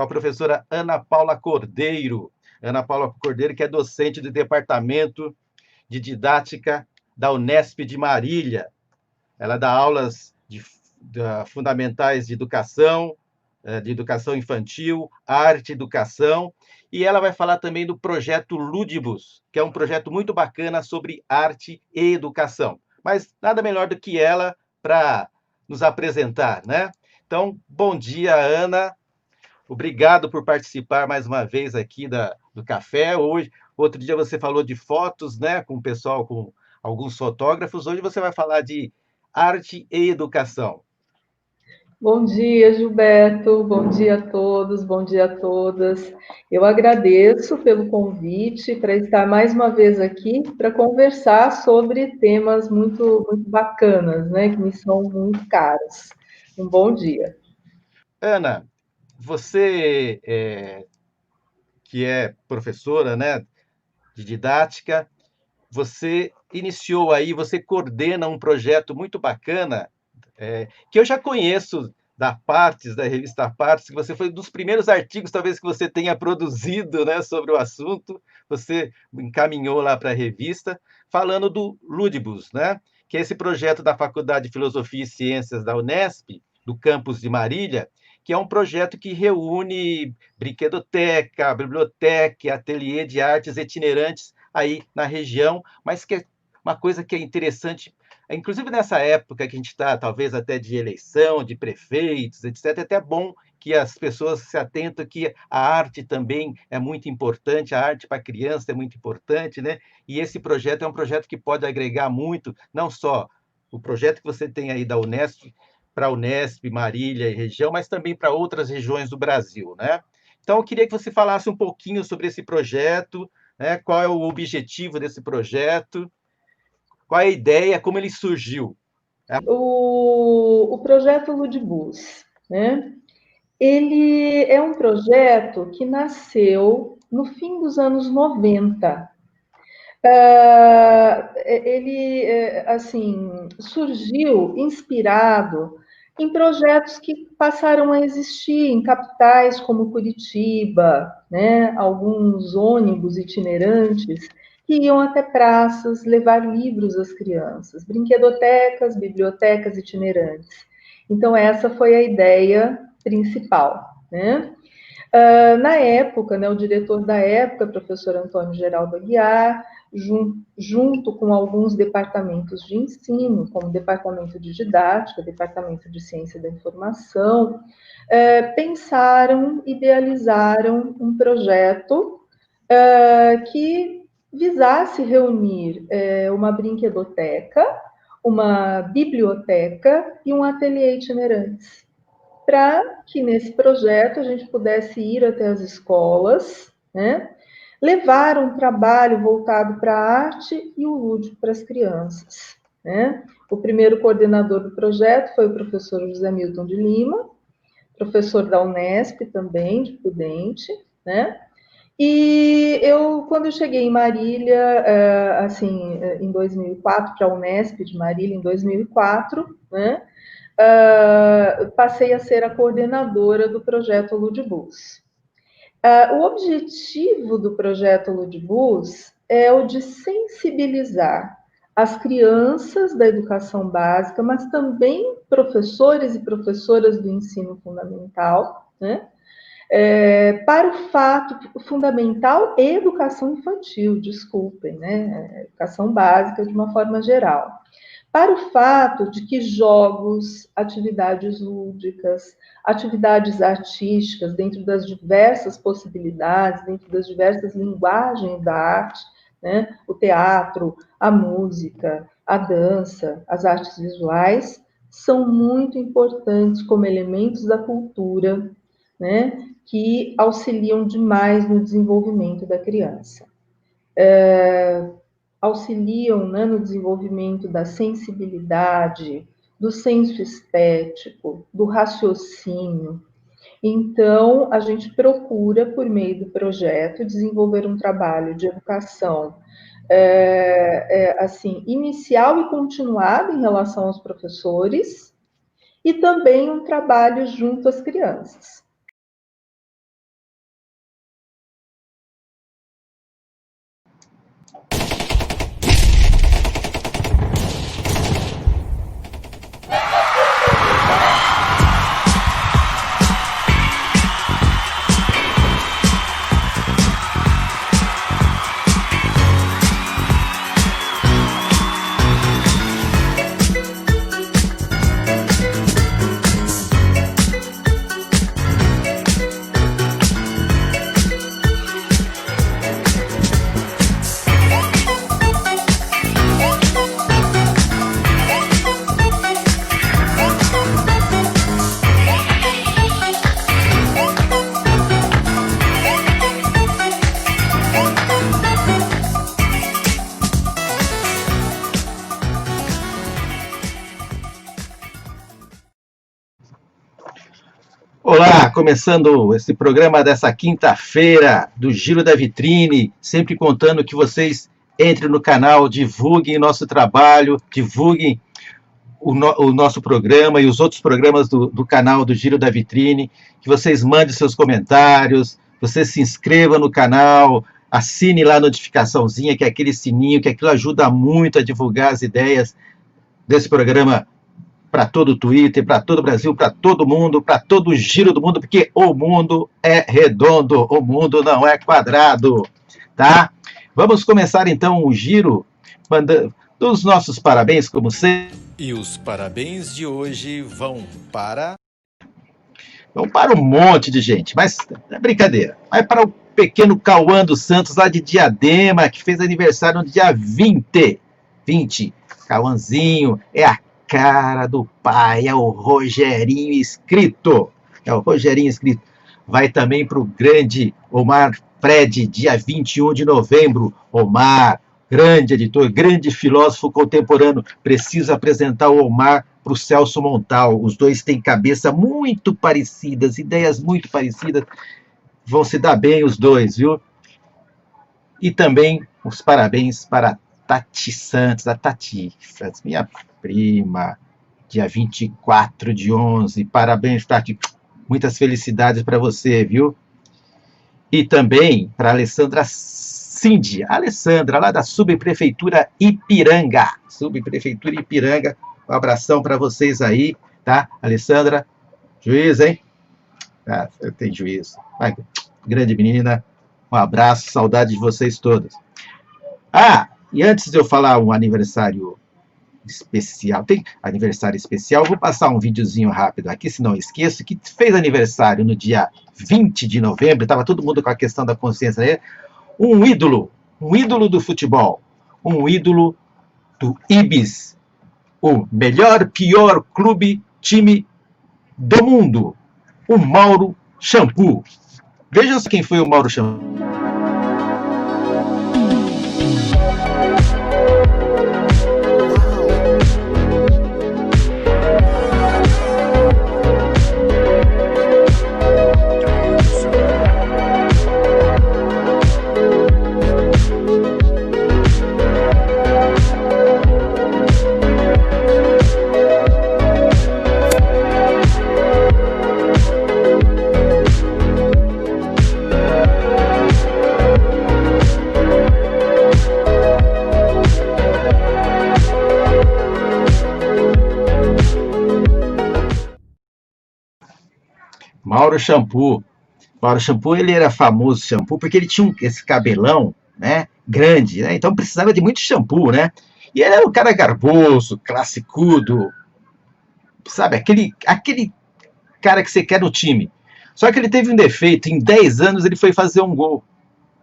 a professora Ana Paula Cordeiro. Ana Paula Cordeiro, que é docente do Departamento de Didática da Unesp de Marília. Ela dá aulas fundamentais de educação infantil, arte, educação, e ela vai falar também do projeto Ludibus, que é um projeto muito bacana sobre arte e educação. Mas nada melhor do que ela para nos apresentar, né? Então, bom dia, Ana. Obrigado por participar mais uma vez aqui do café. Hoje, outro dia você falou de fotos, né, com o pessoal, com alguns fotógrafos. Hoje você vai falar de arte e educação. Bom dia, Gilberto. Bom dia a todos, bom dia a todas. Eu agradeço pelo convite para estar mais uma vez aqui para conversar sobre temas muito bacanas, né, que me são muito caros. Um bom dia. Ana, você que é professora, né, de didática, você iniciou aí, você coordena um projeto muito bacana, que eu já conheço da revista Partes, que você foi um dos primeiros artigos, talvez, que você tenha produzido, né, sobre o assunto, você encaminhou lá para a revista, falando do Ludibus, né, que é esse projeto da Faculdade de Filosofia e Ciências da Unesp, do campus de Marília, que é um projeto que reúne brinquedoteca, biblioteca, ateliê de artes itinerantes aí na região, mas que é uma coisa que é interessante, inclusive nessa época que a gente está, talvez até de eleição, de prefeitos, etc., é até bom que as pessoas se atentem que a arte também é muito importante, a arte para a criança é muito importante, né? E esse projeto é um projeto que pode agregar muito, não só o projeto que você tem aí da Unesp, para a Unesp, Marília e região, mas também para outras regiões do Brasil, né? Então, eu queria que você falasse um pouquinho sobre esse projeto, né? Qual é o objetivo desse projeto, qual é a ideia, como ele surgiu. O projeto Ludibus, né? Ele é um projeto que nasceu no fim dos anos 90. Ele, assim, surgiu inspirado em projetos que passaram a existir em capitais como Curitiba, né? Alguns ônibus itinerantes que iam até praças levar livros às crianças, brinquedotecas, bibliotecas itinerantes. Então, essa foi a ideia principal, né? Na época, né, o diretor da época, professor Antônio Geraldo Aguiar, junto com alguns departamentos de ensino, como departamento de didática, departamento de ciência da informação, pensaram, idealizaram um projeto que visasse reunir uma brinquedoteca, uma biblioteca e um ateliê itinerante, para que nesse projeto a gente pudesse ir até as escolas, né? Levar um trabalho voltado para a arte e o lúdico para as crianças, né? O primeiro coordenador do projeto foi o professor José Milton de Lima, professor da Unesp também, de Prudente, né? E quando eu cheguei em Marília, assim, em 2004, para a Unesp de Marília, em 2004, né? Passei a ser a coordenadora do projeto Ludibus. O objetivo do projeto Ludibus é o de sensibilizar as crianças da educação básica, mas também professores e professoras do ensino fundamental, né? Para o fato fundamental e educação infantil, desculpem, né? Educação básica de uma forma geral, para o fato de que jogos, atividades lúdicas, atividades artísticas, dentro das diversas possibilidades, dentro das diversas linguagens da arte, né? O teatro, a música, a dança, as artes visuais, são muito importantes como elementos da cultura, né? Que auxiliam demais no desenvolvimento da criança. Auxiliam, né, no desenvolvimento da sensibilidade, do senso estético, do raciocínio. Então, a gente procura, por meio do projeto, desenvolver um trabalho de educação assim, inicial e continuado em relação aos professores, e também um trabalho junto às crianças. Olá, começando esse programa dessa quinta-feira do Giro da Vitrine, sempre contando que vocês entrem no canal, divulguem nosso trabalho, divulguem o nosso programa e os outros programas do canal do Giro da Vitrine, que vocês mandem seus comentários, você se inscreva no canal, assine lá a notificaçãozinha, que é aquele sininho, que aquilo ajuda muito a divulgar as ideias desse programa para todo o Twitter, para todo o Brasil, para todo mundo, para todo o giro do mundo, porque o mundo é redondo, o mundo não é quadrado, tá? Vamos começar então o giro mandando os nossos parabéns, como sempre. E os parabéns de hoje vão para um monte de gente, mas é brincadeira. Vai para o pequeno Cauã dos Santos, lá de Diadema, que fez aniversário no dia 20. Cauãzinho é a cara do pai, é o Rogerinho escrito. Vai também para o grande Omar Fred, dia 21 de novembro. Omar, grande editor, grande filósofo contemporâneo. Preciso apresentar o Omar para o Celso Montal. Os dois têm cabeça muito parecidas, ideias muito parecidas. Vão se dar bem os dois, viu? E também os parabéns para Tati Santos, a Tati Santos, minha prima, dia 24 de 11. Parabéns, Tati. Muitas felicidades para você, viu? E também para a Alessandra Cindy, a Alessandra, lá da Subprefeitura Ipiranga. Um abração para vocês aí, tá? Alessandra, juiz, hein? Ah, eu tenho juízo. Vai, grande menina, um abraço, saudade de vocês todos. Ah, e antes de eu falar um aniversário especial, tem aniversário especial, eu vou passar um videozinho rápido aqui, se não esqueço, que fez aniversário no dia 20 de novembro, estava todo mundo com a questão da consciência, né? Um ídolo do futebol, um ídolo do Ibis, o melhor, pior time do mundo, o Mauro Shampoo. Vejam quem foi o Mauro Shampoo. Mauro Shampoo. Mauro Shampoo, ele era famoso shampoo porque ele tinha esse cabelão, né, grande, né? Então precisava de muito shampoo, né? E ele era um cara garboso, classicudo, sabe? Aquele cara que você quer no time. Só que ele teve um defeito, em 10 anos ele foi fazer um gol.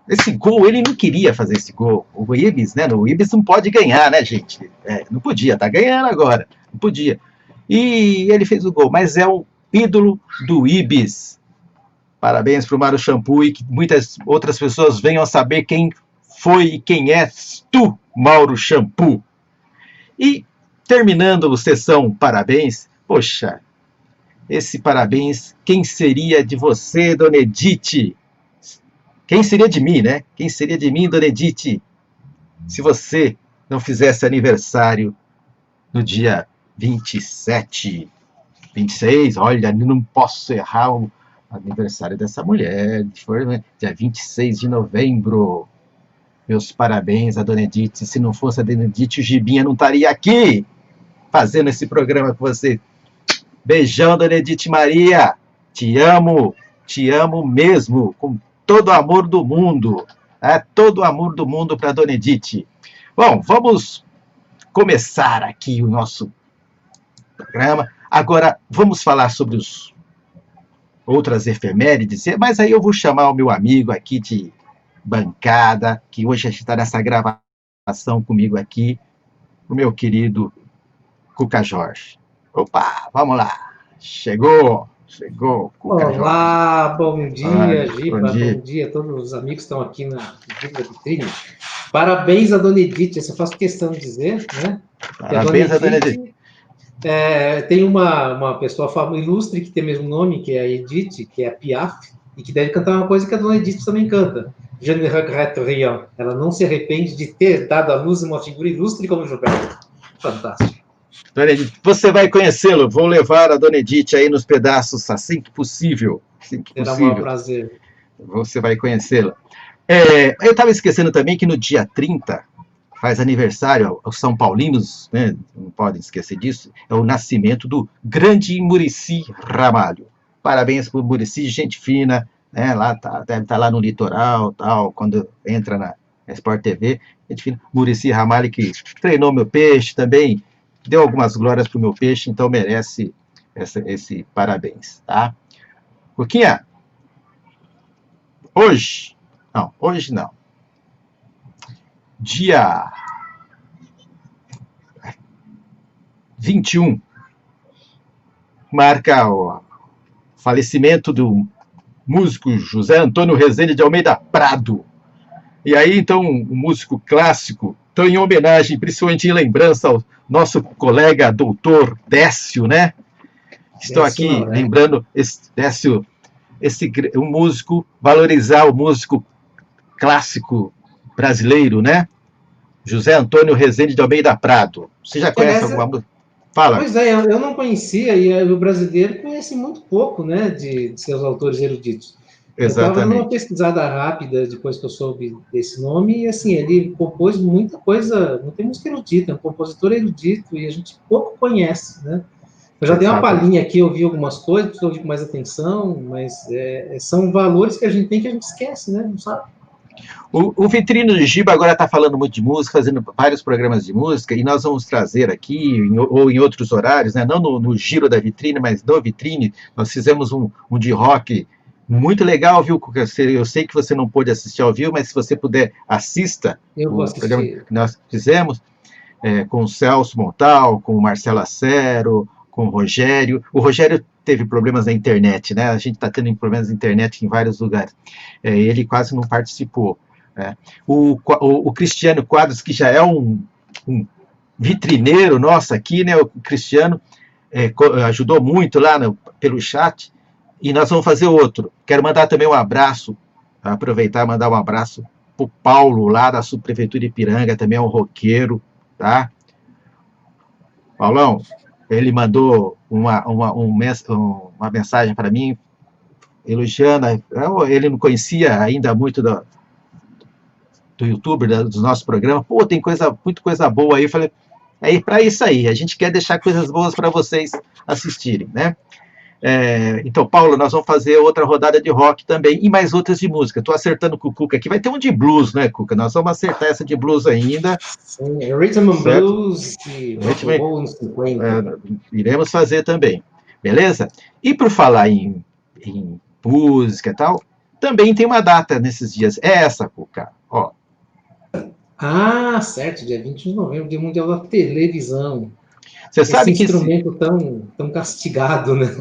Esse gol, ele não queria fazer esse gol. O Ibis, né? O Ibis não pode ganhar, né, gente? Não podia, tá ganhando agora. Não podia. E ele fez o gol, mas é o ídolo do Ibis. Parabéns para o Mauro Shampoo e que muitas outras pessoas venham a saber quem foi e quem és tu, Mauro Shampoo. E terminando a sessão parabéns, poxa, esse parabéns, quem seria de você, Dona Edith? Quem seria de mim, né? Quem seria de mim, Dona Edith, se você não fizesse aniversário no dia 27, 26, olha, não posso errar o aniversário dessa mulher, foi, né? Dia 26 de novembro. Meus parabéns a Dona Edith. Se não fosse a Dona Edith, o Gibinha não estaria aqui fazendo esse programa com você. Beijão, Dona Edith Maria. Te amo mesmo, com todo o amor do mundo. Todo o amor do mundo para Dona Edith. Bom, vamos começar aqui o nosso programa. Agora, vamos falar sobre os outras efemérides, mas aí eu vou chamar o meu amigo aqui de bancada, que hoje está nessa gravação comigo aqui, o meu querido Cuca Jorge. Opa, vamos lá. Chegou, Cuca Jorge. Olá, bom dia, Giba, bom dia a todos os amigos que estão aqui na Vitrine. Parabéns a Dona Edith, isso eu faço questão de dizer, né? Parabéns a Dona Edith. Tem uma pessoa ilustre que tem o mesmo nome, que é a Edith, que é a Piaf, e que deve cantar uma coisa que a Dona Edith também canta. Je ne regrette rien. Ela não se arrepende de ter dado à luz uma figura ilustre como Gilberto. Fantástico. Dona Edith, você vai conhecê-lo. Vou levar a Dona Edith aí nos pedaços assim que possível. Será um prazer. Você vai conhecê-la. Eu estava esquecendo também que no dia 30 faz aniversário, os São Paulinos, né, não podem esquecer disso, é o nascimento do grande Muricy Ramalho. Parabéns para o Muricy, gente fina, né, deve estar lá no litoral, tal, quando entra na Sport TV, gente fina. Muricy Ramalho, que treinou meu peixe também, deu algumas glórias para o meu peixe, então merece esse parabéns, tá? Cuquinha, hoje não. Dia 21 marca o falecimento do músico José Antônio Rezende de Almeida Prado. E aí, então, o músico clássico, então, em homenagem, principalmente em lembrança ao nosso colega doutor Décio, né? Estou aqui lembrando Décio, um músico, valorizar o músico clássico brasileiro, né? José Antônio Rezende de Almeida Prado. Você já conhece alguma música? Fala. Pois é, eu não conhecia, e o brasileiro conhece muito pouco, né, de seus autores eruditos. Exatamente. Eu estava dando uma pesquisada rápida depois que eu soube desse nome, e assim, ele compôs muita coisa, não tem música erudita, é um compositor erudito, e a gente pouco conhece, né? Eu já dei uma palhinha aqui, ouvi algumas coisas, preciso ouvir com mais atenção, mas são valores que a gente tem que a gente esquece, né? Não sabe. O Vitrine do Giba agora está falando muito de música, fazendo vários programas de música, e nós vamos trazer aqui, ou em outros horários, né, não no giro da Vitrine, mas no Vitrine, nós fizemos um de rock muito legal, viu? Eu sei que você não pôde assistir ao vivo, mas se você puder, assista o programa que nós fizemos, com o Celso Montal, com o Marcelo Acero, com o Rogério. O Rogério teve problemas na internet, né? A gente está tendo problemas na internet em vários lugares. Ele quase não participou. Né? O Cristiano Quadros, que já é um vitrineiro nosso aqui, né? O Cristiano ajudou muito lá pelo chat, e nós vamos fazer outro. Quero mandar também um abraço, aproveitar e mandar um abraço para o Paulo, lá da Subprefeitura de Ipiranga, também é um roqueiro, tá? Paulão, ele mandou uma mensagem para mim, elogiando. Ele não conhecia ainda muito do YouTube, dos nossos programas. Pô, tem muita coisa boa aí. Eu falei, para isso aí, a gente quer deixar coisas boas para vocês assistirem, né? Então, Paulo, nós vamos fazer outra rodada de rock também, e mais outras de música. Estou acertando com o Cuca aqui. Vai ter um de blues, né, Cuca? Nós vamos acertar essa de blues ainda. Sim, Rhythm and Blues e rock and roll nos 50. Iremos fazer também, beleza? E por falar em música e tal, também tem uma data nesses dias. É essa, Cuca, ó. Ah, certo, dia 21 de novembro, Dia Mundial da Televisão. Você sabe que instrumento tão castigado, né?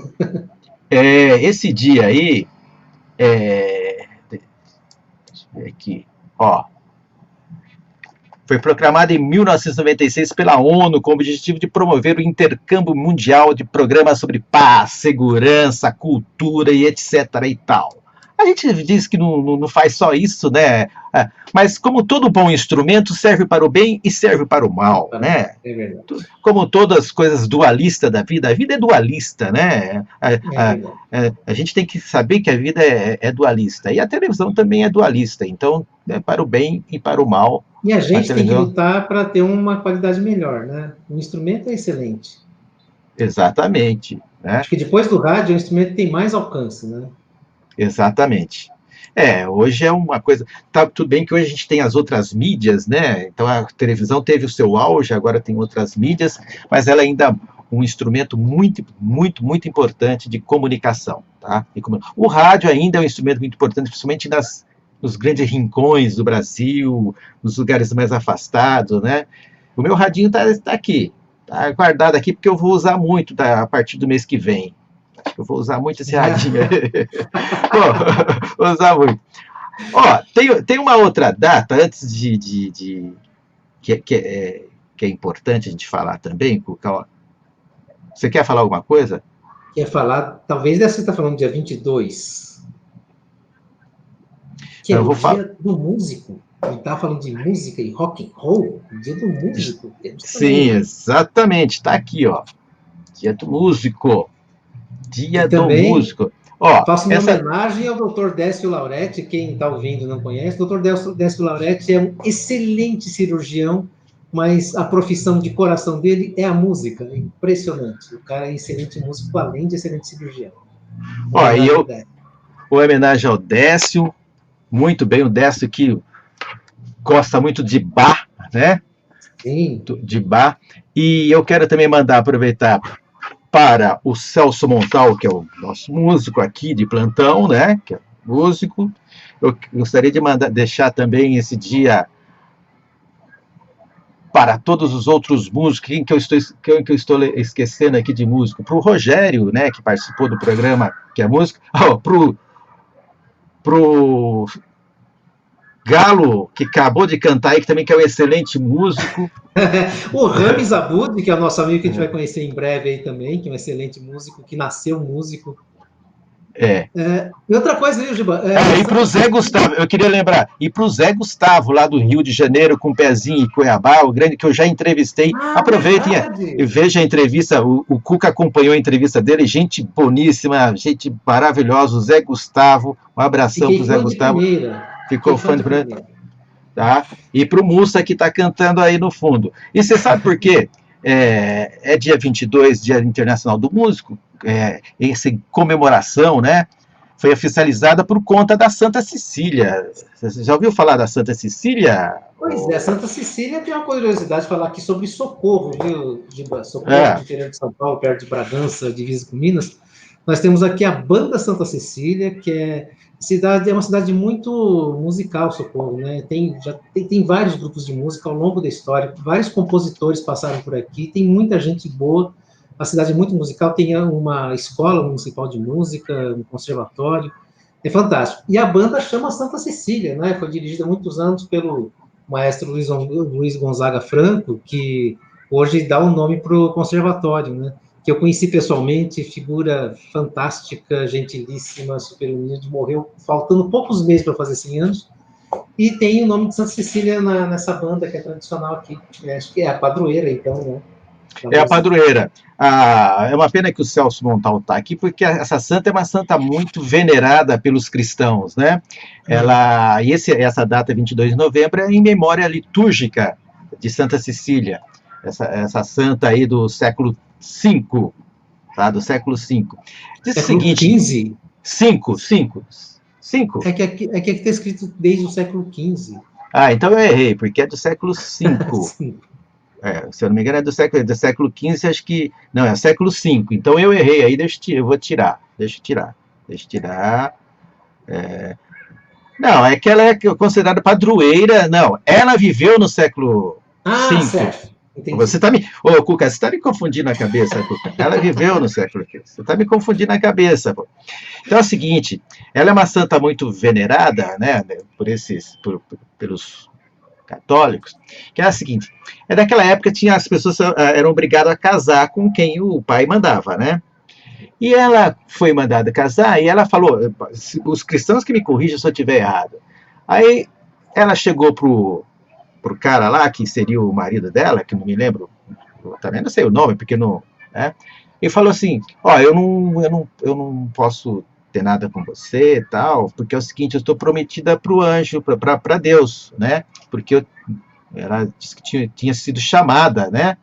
Esse dia aí, deixa eu ver aqui, ó, foi proclamado em 1996 pela ONU com o objetivo de promover o intercâmbio mundial de programas sobre paz, segurança, cultura e etc. e tal. A gente diz que não faz só isso, né? Mas como todo bom instrumento serve para o bem e serve para o mal, né? É verdade. Como todas as coisas dualistas da vida, a vida é dualista, né? A gente tem que saber que a vida é dualista. E a televisão também é dualista, então é para o bem e para o mal. E a gente tem que lutar para ter uma qualidade melhor, né? O instrumento é excelente. Exatamente. Né? Acho que depois do rádio, o instrumento tem mais alcance, né? Exatamente. Hoje é uma coisa... Tá, tudo bem que hoje a gente tem as outras mídias, né? Então a televisão teve o seu auge, agora tem outras mídias, mas ela ainda é um instrumento muito, muito, muito importante de comunicação. Tá? O rádio ainda é um instrumento muito importante, principalmente nos grandes rincões do Brasil, nos lugares mais afastados, né? O meu radinho está aqui, está guardado aqui, porque eu vou usar muito a partir do mês que vem. Acho que eu vou usar muito esse radinho. Vou usar muito. Tem uma outra data, antes que é importante a gente falar também, Cuca. Você quer falar alguma coisa? Quer falar, talvez você está falando dia 22, que é o dia do músico. Ele está falando de música e rock and roll, dia do músico. Sim, exatamente, está aqui, dia do músico. Dia do músico. Faço uma homenagem ao Dr. Décio Lauretti, quem está ouvindo não conhece. O Dr. Décio Lauretti é um excelente cirurgião, mas a profissão de coração dele é a música. É impressionante. O cara é excelente músico, além de excelente cirurgião. Homenagem ao Décio, muito bem, o Décio que gosta muito de Bach, né? Sim. De Bach. E eu quero também aproveitar para o Celso Montal, que é o nosso músico aqui de plantão, né? Que é músico. Eu gostaria de deixar também esse dia para todos os outros músicos. Quem que eu estou esquecendo aqui de músico? Para o Rogério, né? Que participou do programa, que é músico. Pro Galo, que acabou de cantar aí, que também que é um excelente músico. O Rames Abud, que é o nosso amigo que a gente vai conhecer em breve aí também, que é um excelente músico, que nasceu músico. E outra coisa, viu, Giba? E para o Zé Gustavo, eu queria lembrar, e para o Zé Gustavo, lá do Rio de Janeiro, com o pezinho em Cuiabá, o grande que eu já entrevistei. Aproveitem e vejam a entrevista, o Cuca acompanhou a entrevista dele, gente boníssima, gente maravilhosa, o Zé Gustavo, um abração para o Zé Gustavo. Ficou fã de primeira. Tá? E para o Mussa, que está cantando aí no fundo. E você sabe por quê? É dia 22, Dia Internacional do Músico, essa comemoração, né? Foi oficializada por conta da Santa Cecília. Você já ouviu falar da Santa Cecília? Pois é, Santa Cecília tem uma curiosidade de falar aqui sobre Socorro, viu, Giba? Socorro, do interior de São Paulo, perto de Bragança, divisa com Minas. Nós temos aqui a Banda Santa Cecília, que é uma cidade muito musical, Socorro, né? Tem vários grupos de música ao longo da história, vários compositores passaram por aqui, tem muita gente boa, a cidade é muito musical, tem uma escola municipal de música, um conservatório, é fantástico. E a banda chama Santa Cecília, né? Foi dirigida há muitos anos pelo maestro Luiz Gonzaga Franco, que hoje dá o nome para o conservatório, né? Que eu conheci pessoalmente, figura fantástica, gentilíssima, super humilde, morreu faltando poucos meses para fazer 100 anos, e tem o nome de Santa Cecília nessa banda que é tradicional aqui, acho que é a padroeira, então, né? É a padroeira. É uma pena que o Celso Montal está aqui, porque essa santa é uma santa muito venerada pelos cristãos, né? Essa data, 22 de novembro, é em memória litúrgica de Santa Cecília, essa santa aí do século V, tá? Do século V. Diz o seguinte... XV? 5. É que aqui está escrito desde o século XV. Então eu errei, porque é do século V. Se eu não me engano, é do século XV, acho que... Não, é século V. Então eu errei, aí eu vou tirar. Deixa eu tirar. Não, é que ela é considerada padroeira. Não, ela viveu no século V. Certo. Entendi. Você está Cuca, você está me confundindo na cabeça, Cuca. Ela viveu no século XV. Você está me confundindo na cabeça, pô. Então é o seguinte, ela é uma santa muito venerada, né, pelos católicos, que é a seguinte, daquela época as pessoas eram obrigadas a casar com quem o pai mandava, né? E ela foi mandada casar e ela falou, os cristãos que me corrijam se eu estiver errado. Aí ela chegou pro cara lá, que seria o marido dela, que não me lembro, eu também não sei o nome, porque não... Né? E falou assim, ó, eu não posso ter nada com você e tal, porque é o seguinte, eu estou prometida para o anjo, para Deus, né? Porque ela disse que tinha sido chamada, né?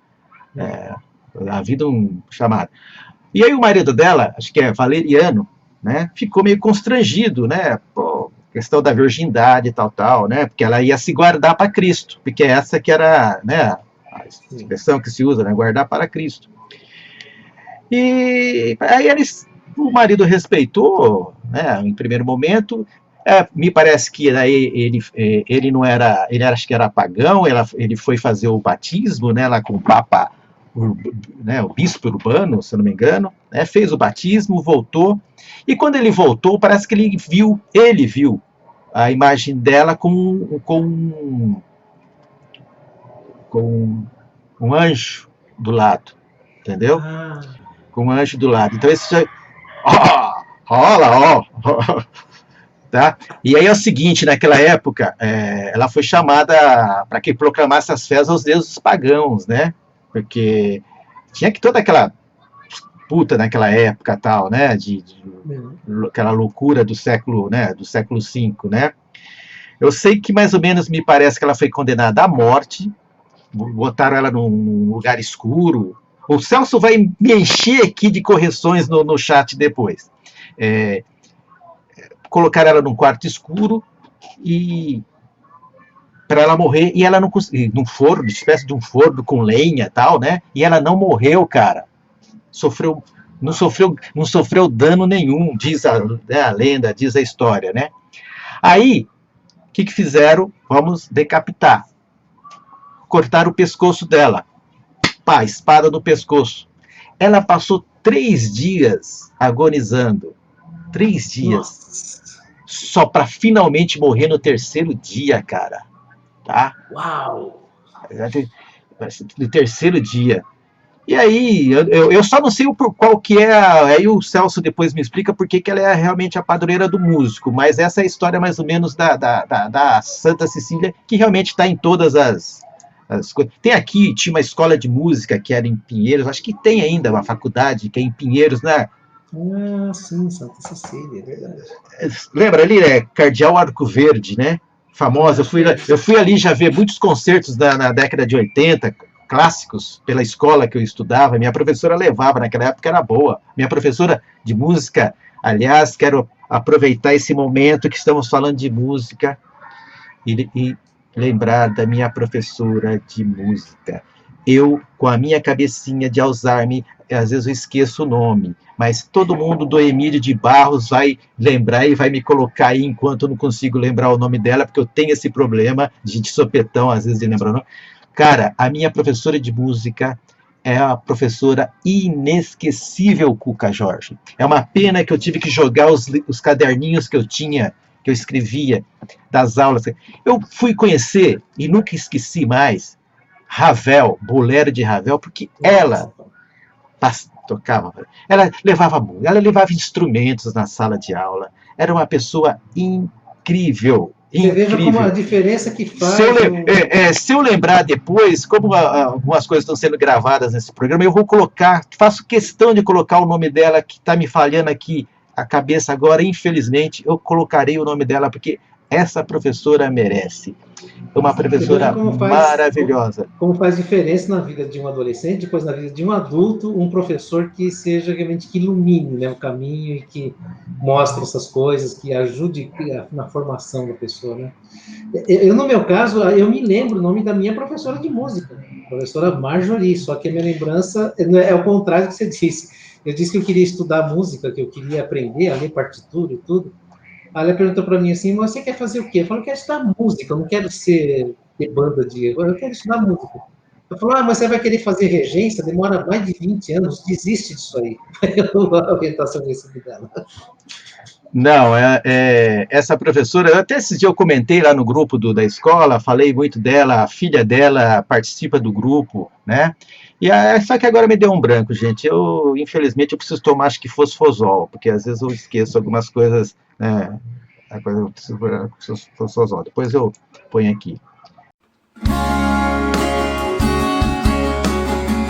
Havido um chamado. E aí o marido dela, acho que é Valeriano, né? Ficou meio constrangido, né? Pô, questão da virgindade e tal, né? Porque ela ia se guardar para Cristo, porque essa que era, né? A expressão que se usa, né? Guardar para Cristo. E aí o marido respeitou, né, em primeiro momento. Me parece que ele não era, ele acho que era pagão, ele foi fazer o batismo, né, lá com o Papa, né, o bispo Urbano, se eu não me engano, né, fez o batismo, voltou, e quando ele voltou, parece que ele viu a imagem dela com um anjo do lado, entendeu? Com um anjo do lado. Então, esse já... rola. Tá? E aí é o seguinte, naquela época, ela foi chamada para que proclamasse as fés aos deuses pagãos, né? Porque tinha que toda aquela puta naquela época, tal, né? Aquela loucura do século, né? Do século V, né? Eu sei que mais ou menos me parece que ela foi condenada à morte, botaram ela num lugar escuro. O Celso vai me encher aqui de correções no chat depois. Colocaram ela num quarto escuro e para ela morrer, e ela não conseguiu, num forno, espécie de um forno com lenha e tal, né? E ela não morreu, cara. Não sofreu dano nenhum, diz a lenda, diz a história, né? Aí, o que fizeram? Vamos decapitar. Cortaram o pescoço dela. Pá, espada no pescoço. Ela passou 3 dias agonizando. 3 dias. Nossa. Só para finalmente morrer no 3º dia, cara. Tá? Uau! No 3º dia. E aí, eu só não sei qual que é. Aí o Celso depois me explica por que ela é realmente a padroeira do músico. Mas essa é a história mais ou menos da Santa Cecília, que realmente está em todas as coisas. Tem aqui, tinha uma escola de música que era em Pinheiros, acho que tem ainda uma faculdade que é em Pinheiros, né? Ah, sim, Santa Cecília, é verdade. Lembra ali, né? Cardeal Arco Verde, né? Famosa. Eu fui ali já ver muitos concertos na década de 80, clássicos, pela escola que eu estudava. Minha professora levava, naquela época era boa. Minha professora de música, aliás, quero aproveitar esse momento que estamos falando de música e lembrar da minha professora de música. Eu, com a minha cabecinha de Alzheimer, às vezes eu esqueço o nome, mas todo mundo do Emílio de Barros vai lembrar e vai me colocar aí enquanto eu não consigo lembrar o nome dela, porque eu tenho esse problema de sopetão, às vezes, de lembrar o nome. Cara, a minha professora de música é a professora inesquecível Cuca Jorge. É uma pena que eu tive que jogar os caderninhos que eu tinha, que eu escrevia das aulas. Eu fui conhecer, e nunca esqueci mais, Ravel, Bolero de Ravel, porque ela tocava, ela levava instrumentos na sala de aula, era uma pessoa incrível. Você veja como a diferença que faz. Se eu lembrar depois, como algumas coisas estão sendo gravadas nesse programa, eu vou colocar, faço questão de colocar o nome dela, que está me falhando aqui a cabeça agora, infelizmente, eu colocarei o nome dela, porque essa professora merece. É uma professora maravilhosa. Como faz diferença na vida de um adolescente, depois na vida de um adulto, um professor que seja realmente, que ilumine, né, o caminho e que mostre essas coisas, que ajude na formação da pessoa, né? Eu, no meu caso, eu me lembro o nome da minha professora de música, professora Marjorie, só que a minha lembrança é o contrário do que você disse. Eu disse que eu queria estudar música, que eu queria aprender a ler partitura e tudo. Aí ela perguntou para mim assim, mas você quer fazer o quê? Eu falei, eu quero estudar música, eu não quero ter banda eu quero estudar música. Eu falei, mas você vai querer fazer regência? Demora mais de 20 anos, desiste disso aí. A orientação que eu recebi dela. Não, essa professora, até esses dias eu comentei lá no grupo da escola, falei muito dela, a filha dela participa do grupo, né? Só que agora me deu um branco, gente. Infelizmente, eu preciso tomar, acho que fosfosol, porque às vezes eu esqueço algumas coisas, né? Agora eu preciso fosfosol. Depois eu ponho aqui.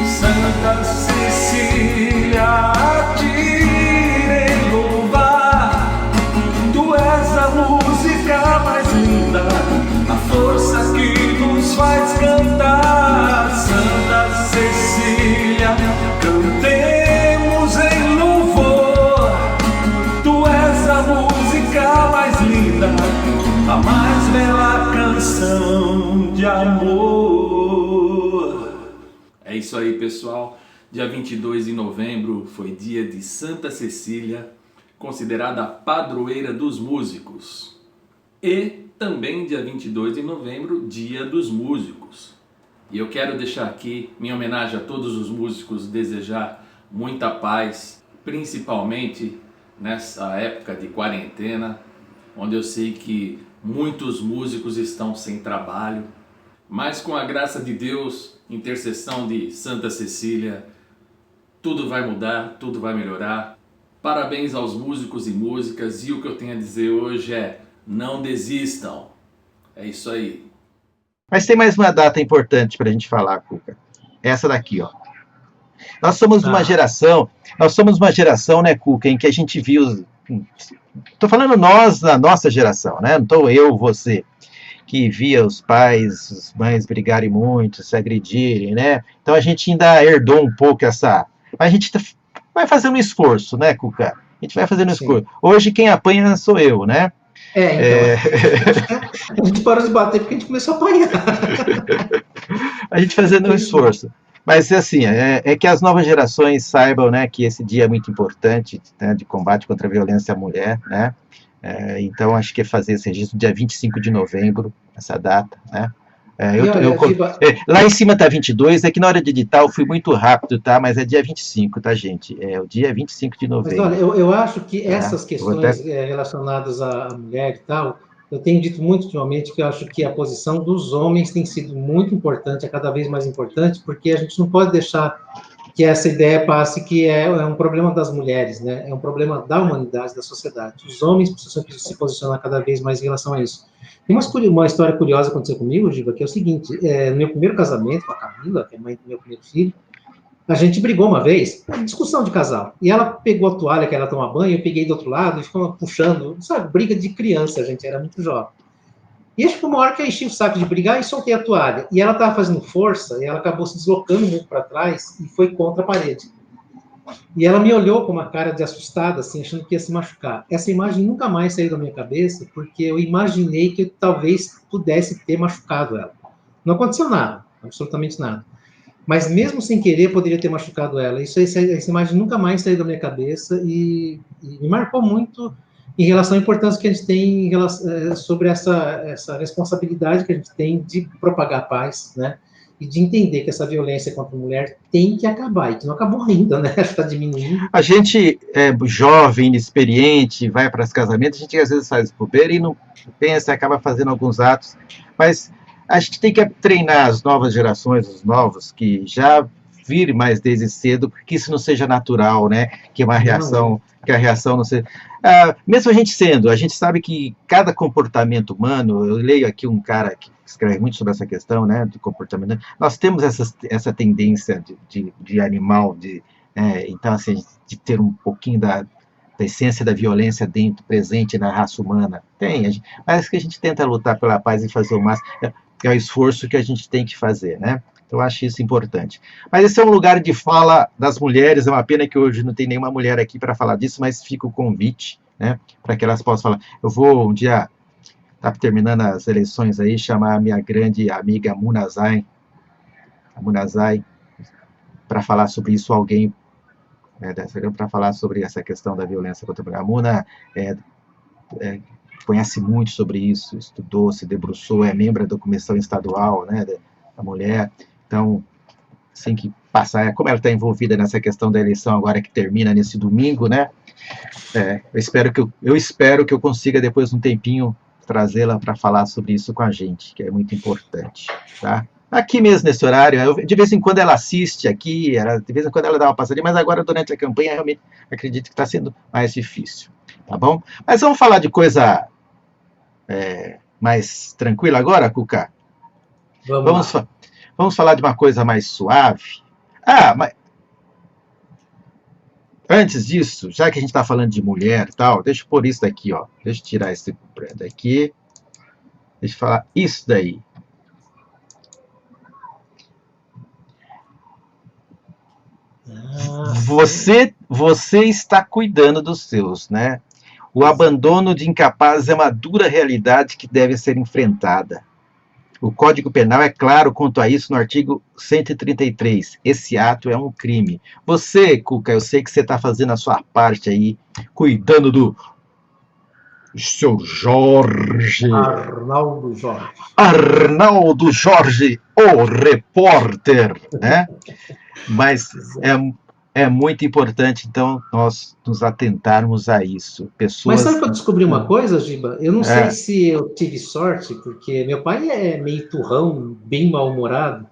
Santa Cecília, a ti irei louvar. Tu és a música mais linda, a força que nos faz cantar. Santa Cecília, cantemos em louvor. Tu és a música mais linda, a mais bela canção de amor. É isso aí, pessoal. Dia 22 de novembro foi dia de Santa Cecília, considerada a padroeira dos músicos. E também dia 22 de novembro, dia dos músicos. E eu quero deixar aqui minha homenagem a todos os músicos, desejar muita paz, principalmente nessa época de quarentena, onde eu sei que muitos músicos estão sem trabalho, mas com a graça de Deus, intercessão de Santa Cecília, tudo vai mudar, tudo vai melhorar. Parabéns aos músicos e músicas, e o que eu tenho a dizer hoje é: não desistam. É isso aí. Mas tem mais uma data importante para a gente falar, Cuca. Essa daqui, ó. Nós somos uma geração, né, Cuca, em que a gente viu... Estou falando nós, na nossa geração, né? Não estou eu, você, que via os pais, as mães brigarem muito, se agredirem, né? Então a gente ainda herdou um pouco essa... Mas a gente vai fazendo um esforço, né, Cuca? A gente vai fazendo um esforço. Hoje quem apanha sou eu, né? A gente parou de bater porque a gente começou a apanhar. A gente fazendo um esforço. Mas, assim, é que as novas gerações saibam, né, que esse dia é muito importante, né, de combate contra a violência à mulher, né? Então, acho que é fazer esse registro dia 25 de novembro, essa data, né? Lá em cima tá 22, é que na hora de editar eu fui muito rápido, tá? Mas é dia 25, tá, gente? O dia 25 de novembro. Mas, olha, eu acho que essas questões relacionadas à mulher e tal, eu tenho dito muito ultimamente que eu acho que a posição dos homens tem sido muito importante, é cada vez mais importante, porque a gente não pode deixar que essa ideia passe que é um problema das mulheres, né? É um problema da humanidade, da sociedade. Os homens precisam se posicionar cada vez mais em relação a isso. Tem uma história curiosa que aconteceu comigo, Giba, que é o seguinte: no meu primeiro casamento com a Camila, que é mãe do meu primeiro filho, a gente brigou uma vez, discussão de casal, e ela pegou a toalha que ela toma banho, eu peguei do outro lado e ficou puxando, sabe, briga de criança, a gente era muito jovem. E acho que uma hora que eu enchi o saco de brigar e soltei a toalha, e ela estava fazendo força, e ela acabou se deslocando muito para trás e foi contra a parede. E ela me olhou com uma cara de assustada, assim, achando que ia se machucar. Essa imagem nunca mais saiu da minha cabeça, porque eu imaginei que eu talvez pudesse ter machucado ela. Não aconteceu nada, absolutamente nada. Mas mesmo sem querer, poderia ter machucado ela. Essa imagem nunca mais saiu da minha cabeça e me marcou muito em relação à importância que a gente tem sobre essa responsabilidade que a gente tem de propagar a paz, né? E de entender que essa violência contra a mulher tem que acabar, e que não acabou ainda, né? Está diminuindo. A gente é jovem, inexperiente, vai para os casamentos, a gente às vezes faz bobeira e não pensa, acaba fazendo alguns atos, mas a gente tem que treinar as novas gerações, os novos, que já virem mais desde cedo, porque isso não seja natural, né? Que uma reação, que a reação não seja... mesmo a gente sabe que cada comportamento humano, eu leio aqui um cara que escreve muito sobre essa questão, né, do comportamento, nós temos essa tendência de animal, então, assim, de ter um pouquinho da essência da violência presente na raça humana. Mas que a gente tenta lutar pela paz e fazer o máximo, é o esforço que a gente tem que fazer, né? Então, eu acho isso importante. Mas esse é um lugar de fala das mulheres, é uma pena que hoje não tem nenhuma mulher aqui para falar disso, mas fica o convite, né, para que elas possam falar. Eu vou um dia, tá terminando as eleições aí, chamar a minha grande amiga Munazai, para falar sobre isso, alguém, para falar sobre essa questão da violência contra a mulher. A Muna conhece muito sobre isso, estudou, se debruçou, é membro da comissão estadual, né, da mulher. Então, assim que passar, como ela está envolvida nessa questão da eleição agora que termina nesse domingo, né, Eu espero que eu consiga, depois de um tempinho, trazê-la para falar sobre isso com a gente, que é muito importante, tá? Aqui mesmo, nesse horário, de vez em quando ela assiste aqui, de vez em quando ela dá uma passadinha, mas agora, durante a campanha, realmente acredito que está sendo mais difícil, tá bom? Mas vamos falar de coisa mais tranquila agora, Cuca? Vamos falar de uma coisa mais suave. Mas antes disso, já que a gente está falando de mulher e tal, deixa eu pôr isso daqui, ó. Deixa eu tirar esse daqui. Deixa eu falar isso daí. Você está cuidando dos seus, né? O abandono de incapazes é uma dura realidade que deve ser enfrentada. O Código Penal é claro quanto a isso no artigo 133. Esse ato é um crime. Você, Cuca, eu sei que você está fazendo a sua parte aí, cuidando do seu Jorge. Arnaldo Jorge, o repórter, né? Mas é muito importante, então, nós nos atentarmos a isso. Mas sabe que eu descobri uma coisa, Giba? Eu não sei se eu tive sorte, porque meu pai é meio turrão, bem mal-humorado,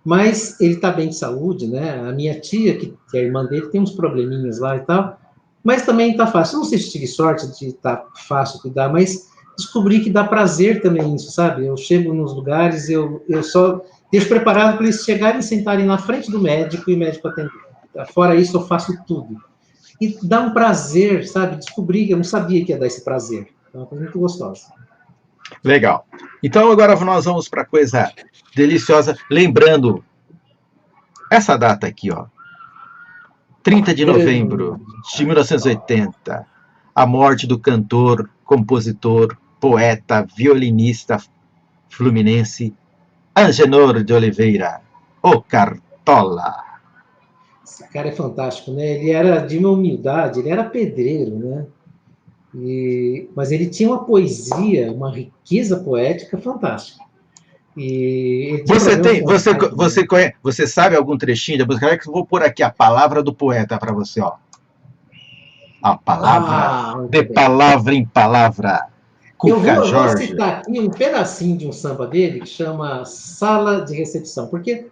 mas ele está bem de saúde, né? A minha tia, que é a irmã dele, tem uns probleminhas lá e tal, mas também está fácil. Eu não sei se tive sorte de estar fácil cuidar, mas descobri que dá prazer também nisso, sabe? Eu chego nos lugares, eu só deixo preparado para eles chegarem e sentarem na frente do médico e o médico atender. Fora isso, eu faço tudo. E dá um prazer, sabe? Descobri, eu não sabia que ia dar esse prazer. É uma coisa muito gostosa. Legal. Então, agora nós vamos para coisa deliciosa. Lembrando, essa data aqui, ó. 30 de novembro de 1980. A morte do cantor, compositor, poeta, violinista fluminense, Angenor de Oliveira, o Cartola. Esse cara é fantástico, né? Ele era de uma humildade, ele era pedreiro, né? Mas ele tinha uma poesia, uma riqueza poética fantástica. E você sabe algum trechinho da música? Eu vou pôr aqui a palavra do poeta para você, ó. A palavra, de palavra em palavra. Cuca Jorge. Eu vou citar aqui um pedacinho de um samba dele que chama Sala de Recepção, porque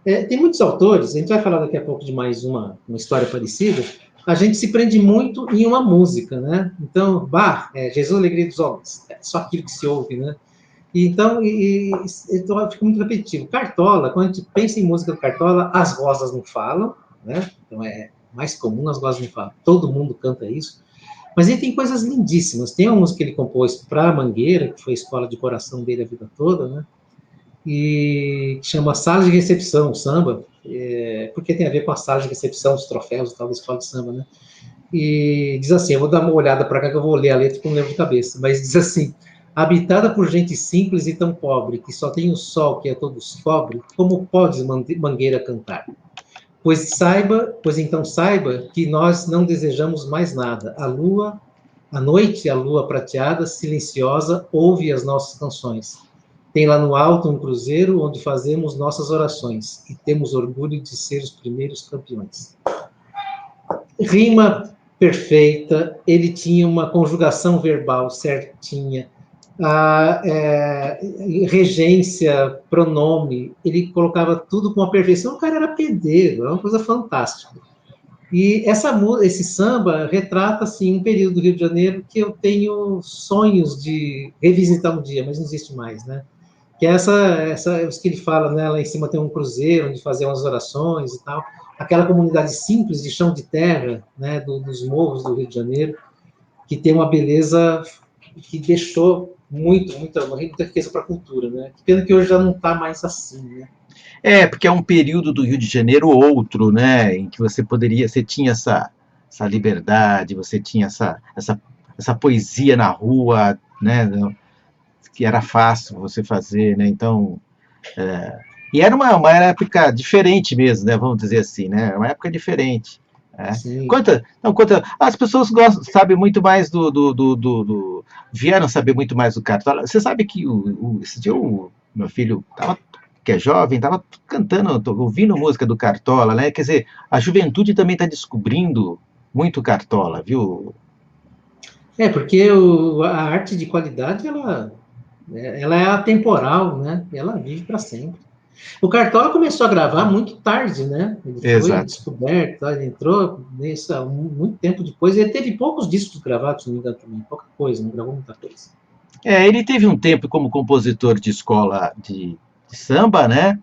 tem muitos autores, a gente vai falar daqui a pouco de mais uma história parecida, a gente se prende muito em uma música, né? Então, Bach, Jesus, Alegria dos Homens, é só aquilo que se ouve, né? Então, então fica muito repetitivo. Cartola, quando a gente pensa em música do Cartola, as rosas não falam, né? Então é mais comum, as rosas não falam. Todo mundo canta isso. Mas ele tem coisas lindíssimas. Tem uma música que ele compôs para Mangueira, que foi a escola de coração dele a vida toda, né? E que chama Sala de Recepção, o samba, porque tem a ver com a sala de recepção, os troféus e tal da escola de samba, né? E diz assim, eu vou dar uma olhada para cá que eu vou ler a letra porque eu não lembro de cabeça, mas diz assim: habitada por gente simples e tão pobre, que só tem o sol que a todos cobre, como podes Mangueira cantar? Pois então saiba que nós não desejamos mais nada. A noite, a lua prateada, silenciosa, ouve as nossas canções. Tem lá no alto um cruzeiro onde fazemos nossas orações e temos orgulho de ser os primeiros campeões. Rima perfeita, ele tinha uma conjugação verbal certinha, regência, pronome, ele colocava tudo com a perfeição. O cara era pedreiro, é uma coisa fantástica. E esse samba retrata assim, um período do Rio de Janeiro que eu tenho sonhos de revisitar um dia, mas não existe mais, né? Que é isso que ele fala, né? Lá em cima tem um cruzeiro onde fazer umas orações e tal. Aquela comunidade simples de chão de terra, né? Dos morros do Rio de Janeiro, que tem uma beleza que deixou muita riqueza para a cultura, né? Que pena que hoje já não está mais assim, né? Porque é um período do Rio de Janeiro outro, né? Em que você tinha essa liberdade, você tinha essa poesia na rua, né? Que era fácil você fazer, né? Então, e era uma época diferente mesmo, né? Vamos dizer assim, né? Uma época diferente. As pessoas sabem muito mais vieram saber muito mais do Cartola. Você sabe que esse dia o meu filho que é jovem, estava cantando, ouvindo música do Cartola, né? Quer dizer, a juventude também está descobrindo muito Cartola, viu? Porque a arte de qualidade, ela é atemporal, né? Ela vive para sempre. O Cartola começou a gravar muito tarde, né? Ele foi Exato. descoberto, ele entrou muito tempo depois. Ele teve poucos discos gravados, se não me engano, também. Pouca coisa, não gravou muita coisa. Ele teve um tempo como compositor de escola de samba, né?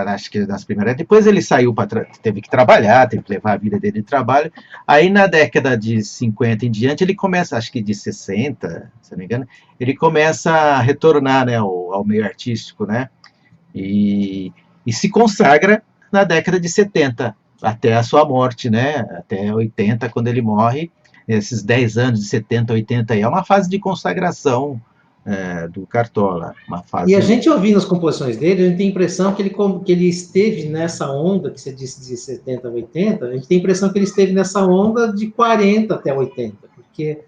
Acho que nas primeiras. Depois ele saiu teve que trabalhar, teve que levar a vida dele de trabalho. Aí na década de 50 em diante, ele começa, acho que de 60, se não me engano, ele começa a retornar, né, ao meio artístico, né? E se consagra na década de 70, até a sua morte, né? Até 80, quando ele morre. Esses 10 anos, de 70 a 80, é uma fase de consagração do Cartola. Uma fase... E a gente ouvindo as composições dele, a gente tem a impressão que ele esteve nessa onda, que você disse de 70 a 80, a gente tem a impressão que ele esteve nessa onda de 40 até 80, porque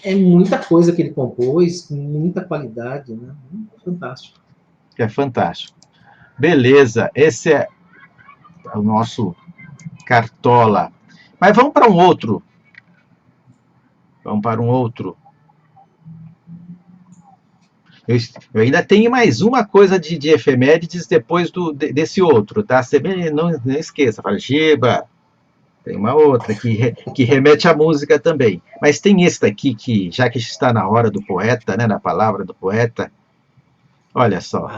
é muita coisa que ele compôs, muita qualidade, né? Fantástico. É fantástico. Beleza, esse é o nosso Cartola. Mas vamos para um outro. Vamos para um outro. Eu ainda tenho mais uma coisa de efemérides depois desse outro, tá? Você não esqueça, fala, Giba, tem uma outra que remete à música também. Mas tem esse daqui que, já que está na hora do poeta, né, na palavra do poeta, olha só.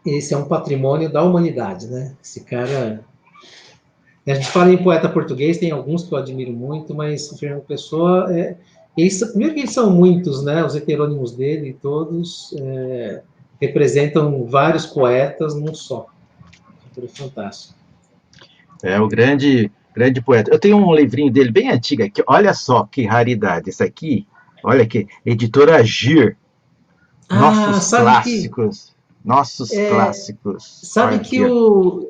Esse é um patrimônio da humanidade, né? Esse cara... A gente fala em poeta português, tem alguns que eu admiro muito, mas o Fernando Pessoa... primeiro que eles são muitos, né? Os heterônimos dele, todos representam vários poetas num só. É fantástico. É o grande poeta. Eu tenho um livrinho dele bem antigo aqui. Olha só que raridade. Esse aqui, olha aqui, Editora Agir. Nossos clássicos. Nossos clássicos. Sabe olha que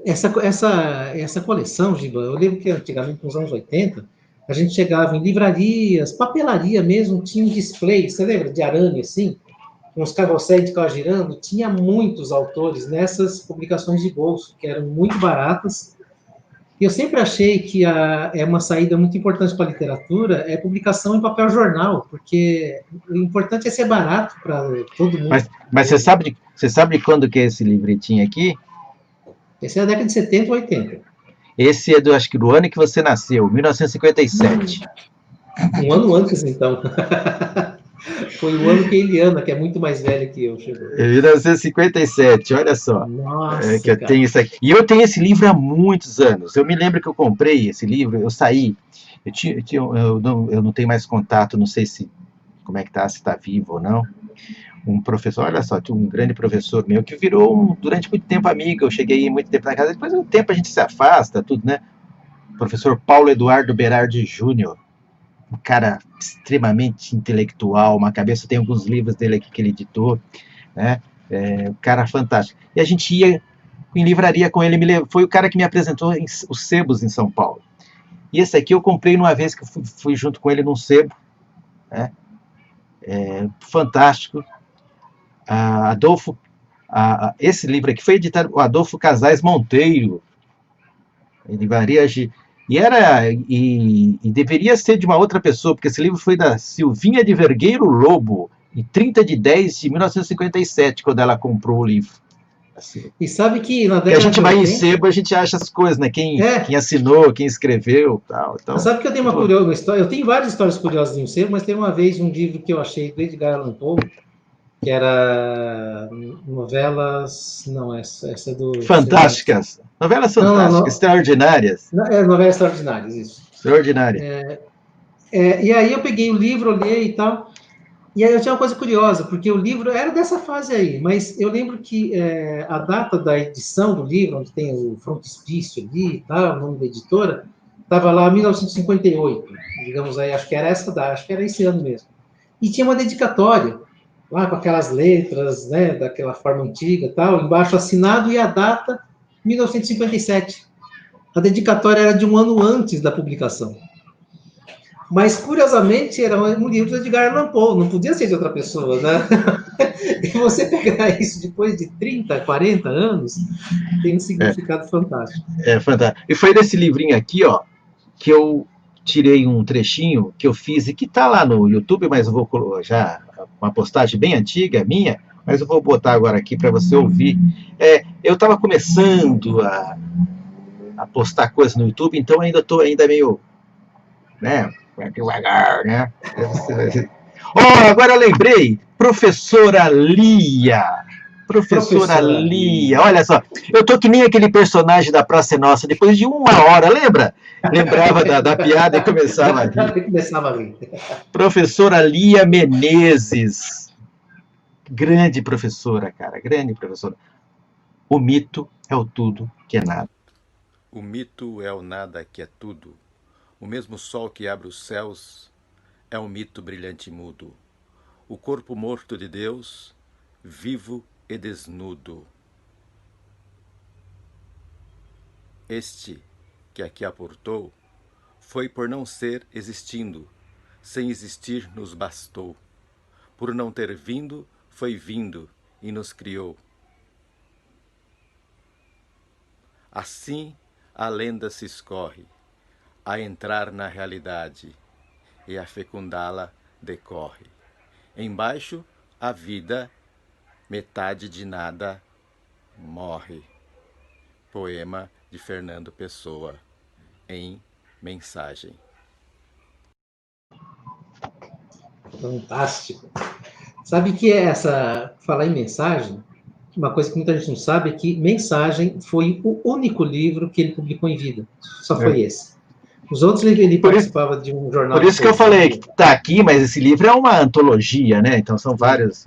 essa coleção, Giba, eu lembro que antigamente, nos anos 80, a gente chegava em livrarias, papelaria mesmo, tinha um display, você lembra, de arame, assim, com os carrosséis de carro girando, tinha muitos autores nessas publicações de bolso, que eram muito baratas. E eu sempre achei que é uma saída muito importante para a literatura, é publicação em papel jornal, porque o importante é ser barato para todo mundo. Mas você sabe quando que é esse livretinho aqui? Esse é da década de 70 ou 80. Esse é acho que do ano que você nasceu, 1957. Um ano antes, então. Foi o ano que a Eliana, que é muito mais velha que eu, chegou. 1957, olha só. Nossa, que eu tenho isso aqui. E eu tenho esse livro há muitos anos. Eu me lembro que eu comprei esse livro, eu saí. Eu não tenho mais contato, não sei como é que tá, se está vivo ou não. Um professor, olha só, tinha um grande professor meu que virou durante muito tempo amigo. Eu cheguei muito tempo na casa, depois de um tempo a gente se afasta, tudo, né? O professor Paulo Eduardo Berardi Júnior. Um cara extremamente intelectual, uma cabeça, tem alguns livros dele aqui que ele editou, né? Um cara fantástico. E a gente ia em livraria com ele, foi o cara que me apresentou os sebos em São Paulo. E esse aqui eu comprei numa vez que eu fui junto com ele num sebo, né? Fantástico. Esse livro aqui foi editado por Adolfo Casais Monteiro, em livraria. E deveria ser de uma outra pessoa, porque esse livro foi da Silvinha de Vergueiro Lobo, em 30 de 10 de 1957, quando ela comprou o livro. Assim. E sabe que na década a gente vai em sebo, a gente acha as coisas, né? Quem assinou, quem escreveu, tal. Então, sabe que eu tenho uma curiosa história? Eu tenho várias histórias curiosas em sebo, mas tem uma vez um livro que eu achei do Edgar Allan Poe, que era novelas... Não, essa é do... Fantásticas. Novelas fantásticas, extraordinárias. Novelas extraordinárias, isso. Extraordinária. E aí eu peguei o livro, olhei e tal, e aí eu tinha uma coisa curiosa, porque o livro era dessa fase aí, mas eu lembro que a data da edição do livro, onde tem o frontispício ali e tal, o nome da editora, estava lá 1958, digamos aí, acho que era essa data, acho que era esse ano mesmo. E tinha uma dedicatória, lá com aquelas letras, né, daquela forma antiga tal, embaixo assinado e a data 1957. A dedicatória era de um ano antes da publicação. Mas, curiosamente, era um livro de Edgar Allan Poe, não podia ser de outra pessoa, né? E você pegar isso depois de 30, 40 anos, tem um significado fantástico. Fantástico. E foi desse livrinho aqui, ó, que eu tirei um trechinho que eu fiz e que está lá no YouTube, mas eu vou já uma postagem bem antiga minha, mas eu vou botar agora aqui para você ouvir. Eu estava começando a postar coisas no YouTube, então ainda estou meio, né, devagar, né? Agora eu lembrei, Professora Lia, olha só, eu tô que nem aquele personagem da Praça é Nossa, depois de 1 hora, lembra? Lembrava da piada e começava a rir. Professora Lia Menezes, grande professora, cara, grande professora. O mito é o tudo que é nada. O mito é o nada que é tudo. O mesmo sol que abre os céus é um mito brilhante e mudo. O corpo morto de Deus, vivo e desnudo. Este que aqui aportou foi por não ser existindo, sem existir nos bastou. Por não ter vindo, foi vindo e nos criou. Assim a lenda se escorre, a entrar na realidade, e a fecundá-la decorre. Embaixo, a vida, metade de nada, morre. Poema de Fernando Pessoa, em Mensagem. Fantástico. Sabe que falar em mensagem, uma coisa que muita gente não sabe é que Mensagem foi o único livro que ele publicou em vida. Só foi esse. Os outros ele participava de um jornal. Por isso que eu falei que está aqui, mas esse livro é uma antologia, né? Então são vários.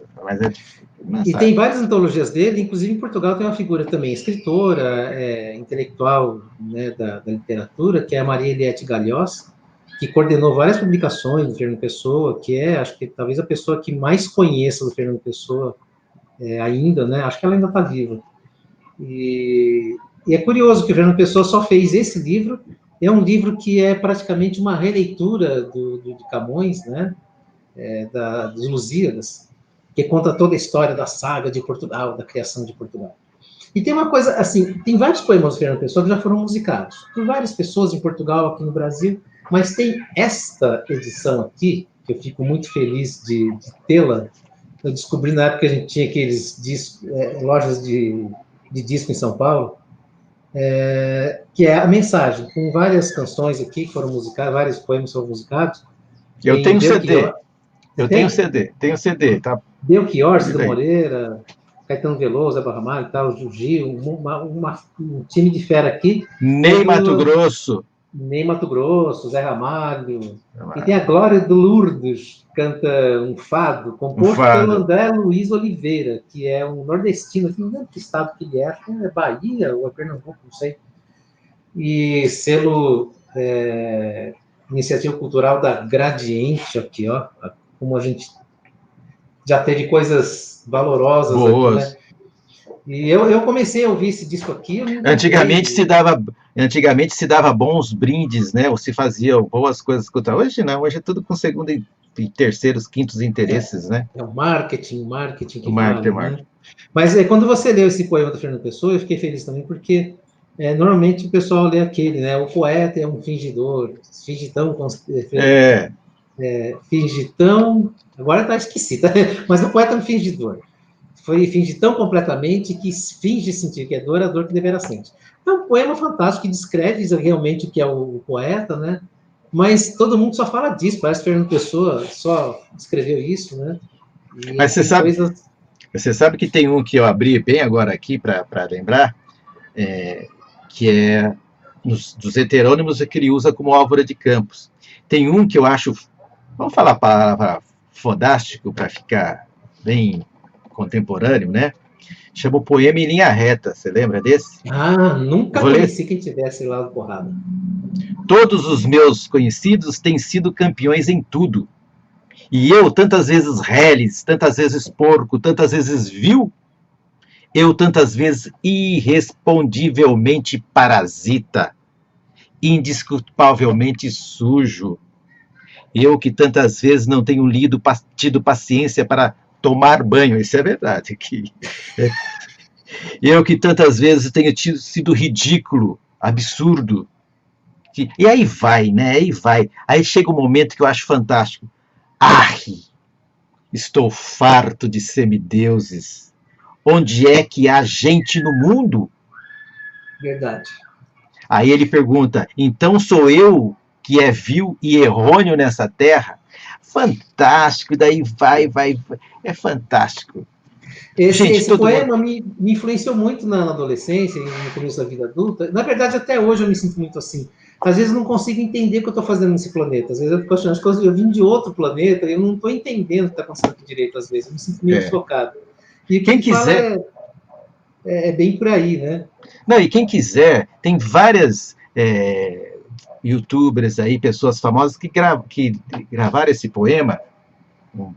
E tem várias antologias dele, inclusive em Portugal tem uma figura também, escritora, intelectual, né, da literatura, que é a Maria Eliette Galhós, que coordenou várias publicações do Fernando Pessoa, que acho que talvez a pessoa que mais conheça do Fernando Pessoa ainda, né? Acho que ela ainda está viva. E é curioso que o Fernando Pessoa só fez esse livro. É um livro que é praticamente uma releitura de Camões, né? Dos Lusíadas, que conta toda a história da saga de Portugal, da criação de Portugal. E tem uma coisa, assim, tem vários poemas do Fernando Pessoa que já foram musicados por várias pessoas em Portugal, aqui no Brasil, mas tem esta edição aqui, que eu fico muito feliz de tê-la. Eu descobri na época que a gente tinha aqueles lojas de disco em São Paulo, que é a Mensagem, com várias canções aqui que foram musicadas, vários poemas foram musicados. Eu tenho CD. Tenho CD, tá? Belchior, Cida Moreira, Caetano Veloso, Zé Ramalho, tal, Gil, um time de fera aqui. Ney Mato Grosso, Zé Ramalho. E tem a Glória do Lourdes, que canta um fado, composto pelo André Luiz Oliveira, que é um nordestino, aqui, não lembro que estado que ele é, acho que é Bahia ou é Pernambuco, não sei. E selo Iniciativa Cultural da Gradiente, aqui, ó, como a gente já teve coisas valorosas boas aqui, né? E eu comecei a ouvir esse disco aqui. Antigamente se dava bons brindes, né? Ou se faziam boas coisas. Hoje não, hoje é tudo com segundo e terceiros, quintos interesses, né? É o marketing que marketing. Né? Mas quando você leu esse poema do Fernando Pessoa, eu fiquei feliz também, porque normalmente o pessoal lê aquele, né? O poeta é um fingidor, fingitão, fingitão, agora tá esquecido, mas o poeta é um fingidor. Foi fingitão completamente que finge sentir que é dor, a dor que deverá sentir. É um poema fantástico que descreve realmente o que é o poeta, né? Mas todo mundo só fala disso, parece que Fernando Pessoa só escreveu isso, né? Mas você sabe que tem um que eu abri bem agora aqui para lembrar, que é dos heterônimos que ele usa como Álvaro de Campos. Tem um que eu acho, vamos falar a palavra fodástico para ficar bem contemporâneo, né? Chama o Poema em Linha Reta. Você lembra desse? Nunca conheci quem tivesse lá no porrada. Todos os meus conhecidos têm sido campeões em tudo. E eu, tantas vezes reles, tantas vezes porco, tantas vezes vil, eu tantas vezes irrespondivelmente parasita, indesculpavelmente sujo. Eu que tantas vezes não tenho tido paciência para tomar banho, isso é verdade. Eu que tantas vezes tenho sido ridículo, absurdo, E aí vai, né? Aí vai. Aí chega um momento que eu acho fantástico. Ai, estou farto de semideuses. Onde é que há gente no mundo? Verdade. Aí ele pergunta, então sou eu que é vil e errôneo nessa terra? Fantástico, daí vai. É fantástico. Esse poema me influenciou muito na adolescência e no começo da vida adulta. Na verdade, até hoje eu me sinto muito assim. Às vezes eu não consigo entender o que eu estou fazendo nesse planeta. Às vezes eu fico achando, acho que eu vim de outro planeta e eu não estou entendendo o que está acontecendo aqui direito, às vezes. Eu me sinto meio deslocado. E o que ele quiser... fala é bem por aí, né? Não, e quem quiser, tem várias youtubers aí, pessoas famosas que gravaram esse poema,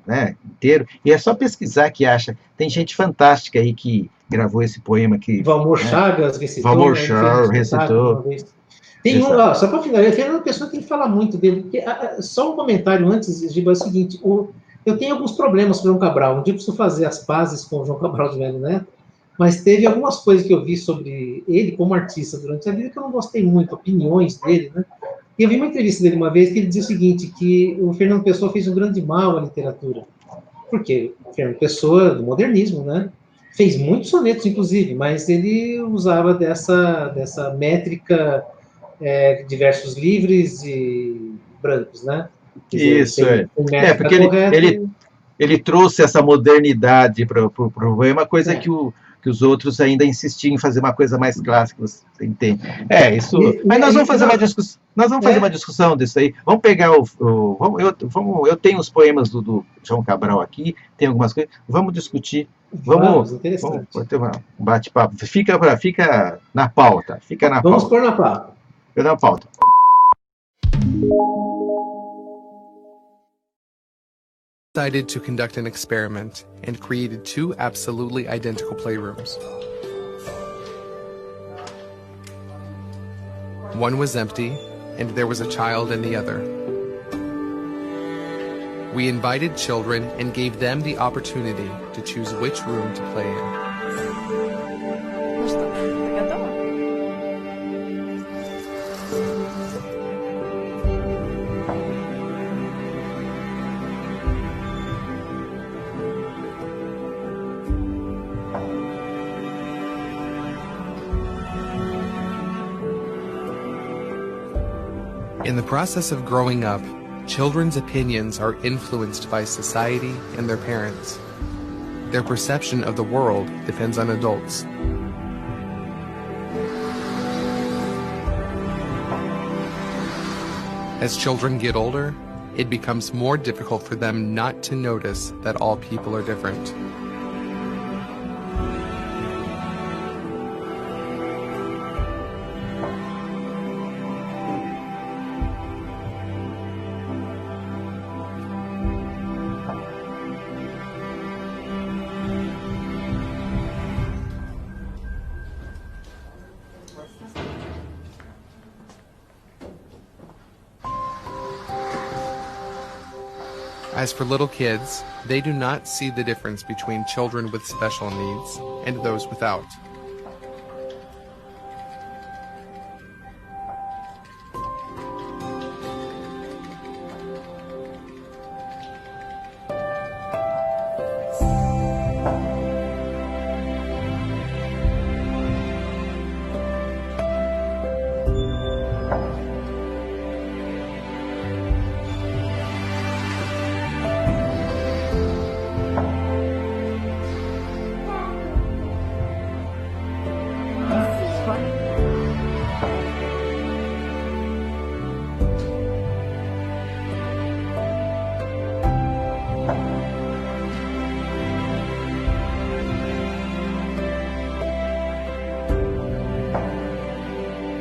né, inteiro, e é só pesquisar que acha. Tem gente fantástica aí que gravou esse poema que... Valmor Chagas recitou. Valmor Chagas recitou. Tem só para finalizar, a Fernanda Pessoa tem que falar muito dele, porque só um comentário antes, Giba, é o seguinte, eu tenho alguns problemas com o João Cabral, um dia eu preciso fazer as pazes com o João Cabral de Melo Neto, mas teve algumas coisas que eu vi sobre ele como artista durante a vida que eu não gostei muito, opiniões dele, né? E eu vi uma entrevista dele uma vez que ele dizia o seguinte, que o Fernando Pessoa fez um grande mal à literatura. Por quê? O Fernando Pessoa, do modernismo, né? Fez muitos sonetos, inclusive, mas ele usava dessa métrica de versos livres e brancos, né? Dizer, isso, porque ele trouxe essa modernidade para o poema, coisa que os outros ainda insistiam em fazer uma coisa mais clássica, você entende? Isso. Mas nós vamos fazer uma discussão. Nós vamos fazer uma discussão disso aí. Vamos pegar eu tenho os poemas do João Cabral aqui, tem algumas coisas. Vamos discutir. Vamos ter um bate-papo. Fica na pauta. Vamos pôr na pauta. Na pauta. Decided to conduct an experiment and created 2 absolutely identical playrooms. One was empty, and there was a child in the other. We invited children and gave them the opportunity to choose which room to play in. In the process of growing up, children's opinions are influenced by society and their parents. Their perception of the world depends on adults. As children get older, it becomes more difficult for them not to notice that all people are different. As for little kids, they do not see the difference between children with special needs and those without.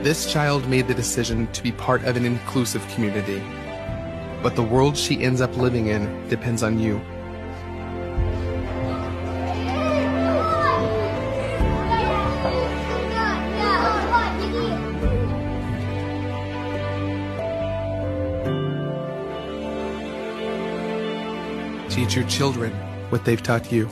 This child made the decision to be part of an inclusive community. But the world she ends up living in depends on you. Teach your children what they've taught you.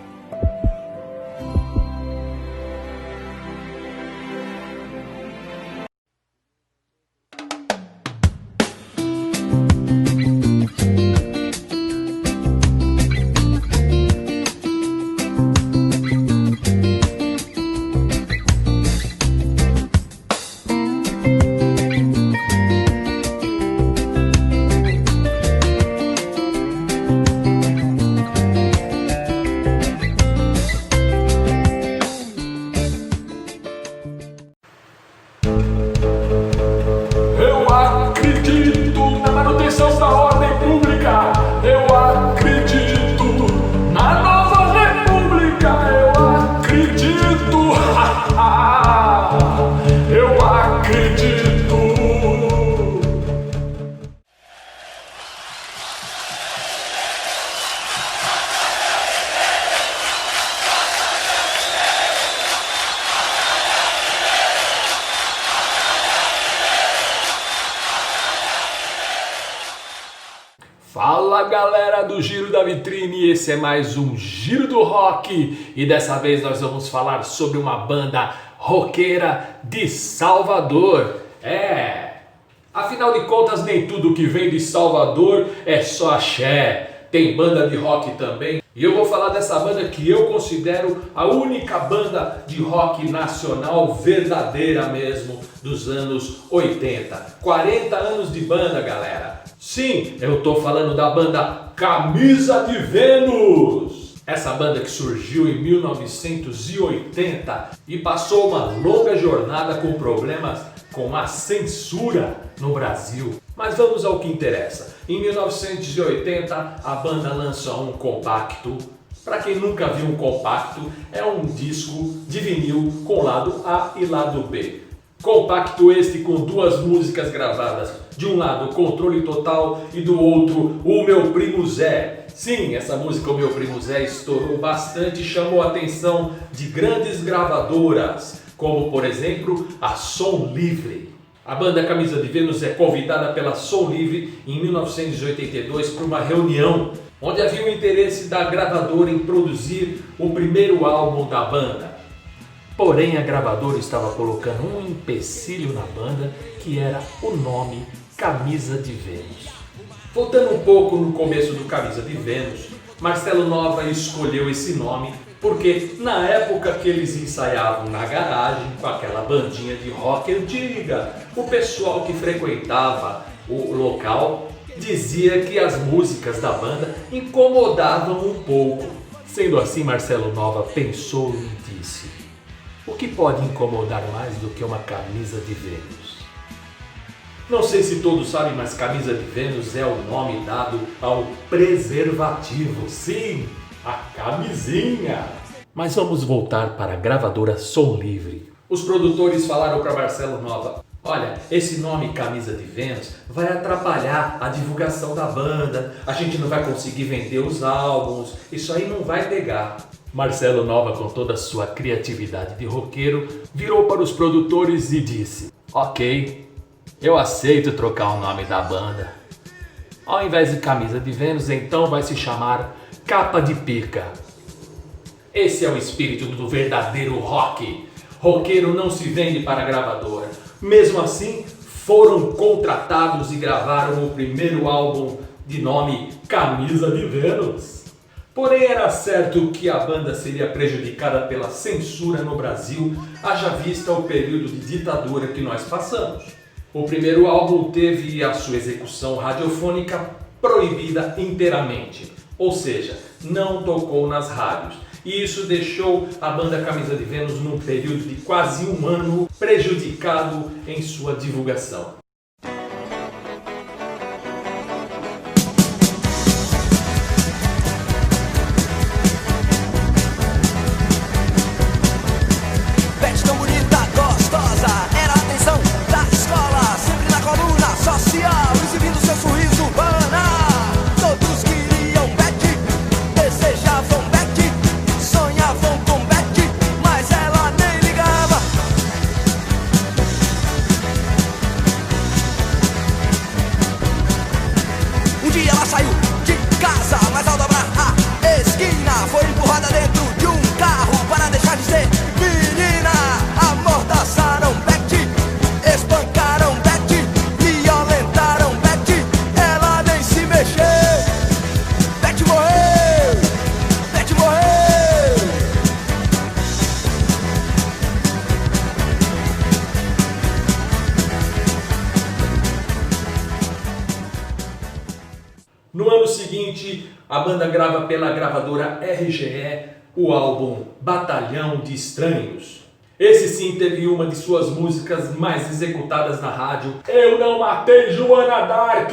Fala galera do Giro da Vitrine, esse é mais um Giro do Rock e dessa vez nós vamos falar sobre uma banda roqueira de Salvador. Afinal de contas nem tudo que vem de Salvador é só axé, tem banda de rock também. E eu vou falar dessa banda que eu considero a única banda de rock nacional verdadeira mesmo dos anos 80. 40 anos de banda, galera. Sim, eu tô falando da banda Camisa de Vênus. Essa banda que surgiu em 1980 e passou uma longa jornada com problemas com a censura no Brasil. Mas vamos ao que interessa. Em 1980 a banda lança um compacto. Para quem nunca viu um compacto, é um disco de vinil com lado A e lado B. Compacto este com duas músicas gravadas, de um lado Controle Total e do outro O Meu Primo Zé. Sim, essa música O Meu Primo Zé estourou bastante e chamou a atenção de grandes gravadoras, como por exemplo a Som Livre. A banda Camisa de Vênus é convidada pela Som Livre em 1982 para uma reunião, onde havia o interesse da gravadora em produzir o primeiro álbum da banda. Porém, a gravadora estava colocando um empecilho na banda, que era o nome Camisa de Vênus. Voltando um pouco no começo do Camisa de Vênus, Marcelo Nova escolheu esse nome porque na época que eles ensaiavam na garagem com aquela bandinha de rock antiga, o pessoal que frequentava o local dizia que as músicas da banda incomodavam um pouco. Sendo assim, Marcelo Nova pensou e disse: o que pode incomodar mais do que uma camisa de Vênus? Não sei se todos sabem, mas camisa de Vênus é o nome dado ao preservativo. Sim, a camisinha. Mas vamos voltar para a gravadora Som Livre. Os produtores falaram para Marcelo Nova: olha, esse nome Camisa de Vênus vai atrapalhar a divulgação da banda, a gente não vai conseguir vender os álbuns, isso aí não vai pegar. Marcelo Nova, com toda a sua criatividade de roqueiro, virou para os produtores e disse: ok, eu aceito trocar o nome da banda. Ao invés de Camisa de Vênus, então vai se chamar Capa de Pica. Esse é o espírito do verdadeiro rock. Roqueiro não se vende para a gravadora. Mesmo assim, foram contratados e gravaram o primeiro álbum de nome Camisa de Vênus. Porém, era certo que a banda seria prejudicada pela censura no Brasil, haja vista o período de ditadura que nós passamos. O primeiro álbum teve a sua execução radiofônica proibida inteiramente, ou seja, não tocou nas rádios. E isso deixou a banda Camisa de Vênus num período de quase um ano prejudicado em sua divulgação. No ano seguinte, a banda grava pela gravadora RGE o álbum Batalhão de Estranhos. Esse sim teve uma de suas músicas mais executadas na rádio: Eu Não Matei Joana Dark!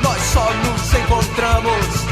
Nós só nos encontramos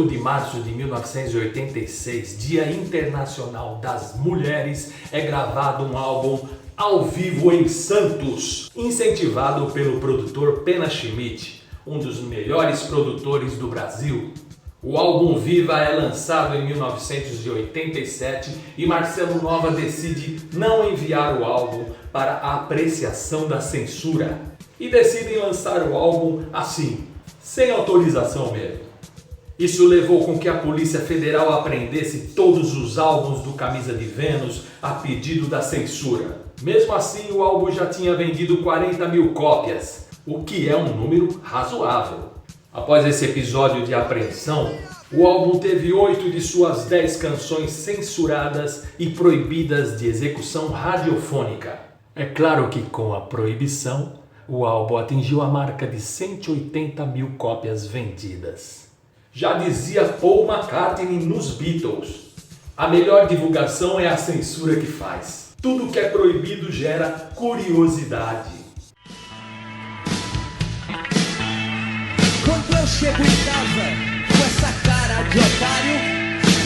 8 de março de 1986, Dia Internacional das Mulheres, é gravado um álbum ao vivo em Santos, incentivado pelo produtor Pena Schmidt, um dos melhores produtores do Brasil. O álbum Viva é lançado em 1987 e Marcelo Nova decide não enviar o álbum para a apreciação da censura e decidem lançar o álbum assim, sem autorização mesmo. Isso levou com que a Polícia Federal apreendesse todos os álbuns do Camisa de Vênus a pedido da censura. Mesmo assim, o álbum já tinha vendido 40 mil cópias, o que é um número razoável. Após esse episódio de apreensão, o álbum teve 8 de suas 10 canções censuradas e proibidas de execução radiofônica. É claro que com a proibição, o álbum atingiu a marca de 180 mil cópias vendidas. Já dizia Paul McCartney nos Beatles: a melhor divulgação é a censura que faz. Tudo que é proibido gera curiosidade. Quando eu chego em casa com essa cara de otário,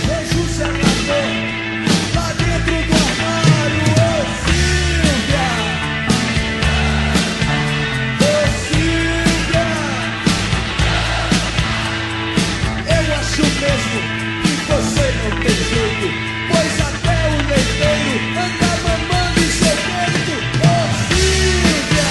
vejo o zelador lá dentro do armário. Ô Silvia, eu acho mesmo que você não tem jeito, pois até o leiteiro anda mamando em seu peito. Ô Silvia,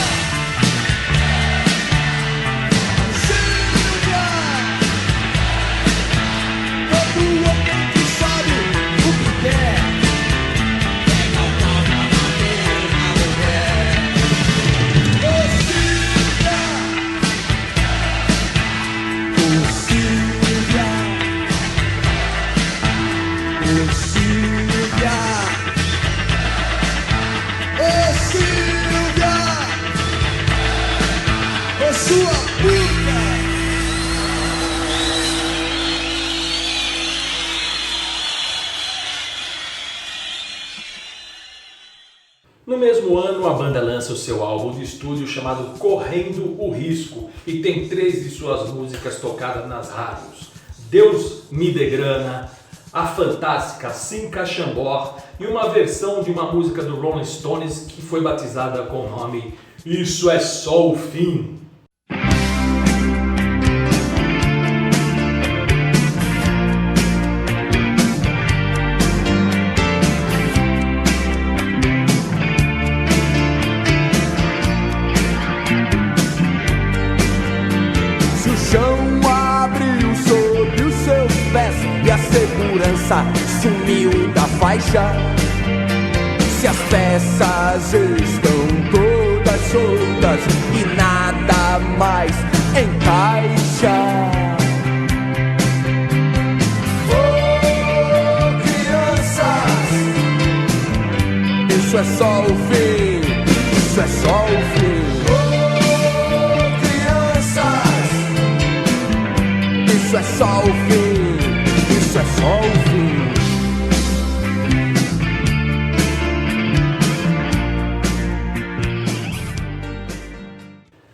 todo homem que sabe o que quer pega o pau na madeira na mulher. Ô Silvia, ô Silvia, ô Silvia, ô Silvia, ô sua puta. No mesmo ano, a banda lança o seu álbum de estúdio chamado Correndo o Risco e tem 3 de suas músicas tocadas nas rádios: Deus me dê grana, a fantástica Sim Caxambó e uma versão de uma música do Rolling Stones que foi batizada com o nome Isso é Só o Fim. Se o chão abriu sob os seus pés e a segurança sumiu da faixa, se as peças estão todas soltas e nada mais encaixa. Oh, crianças, isso é só o fim, isso é só o fim. Oh, crianças, isso é só o fim, isso é só o fim.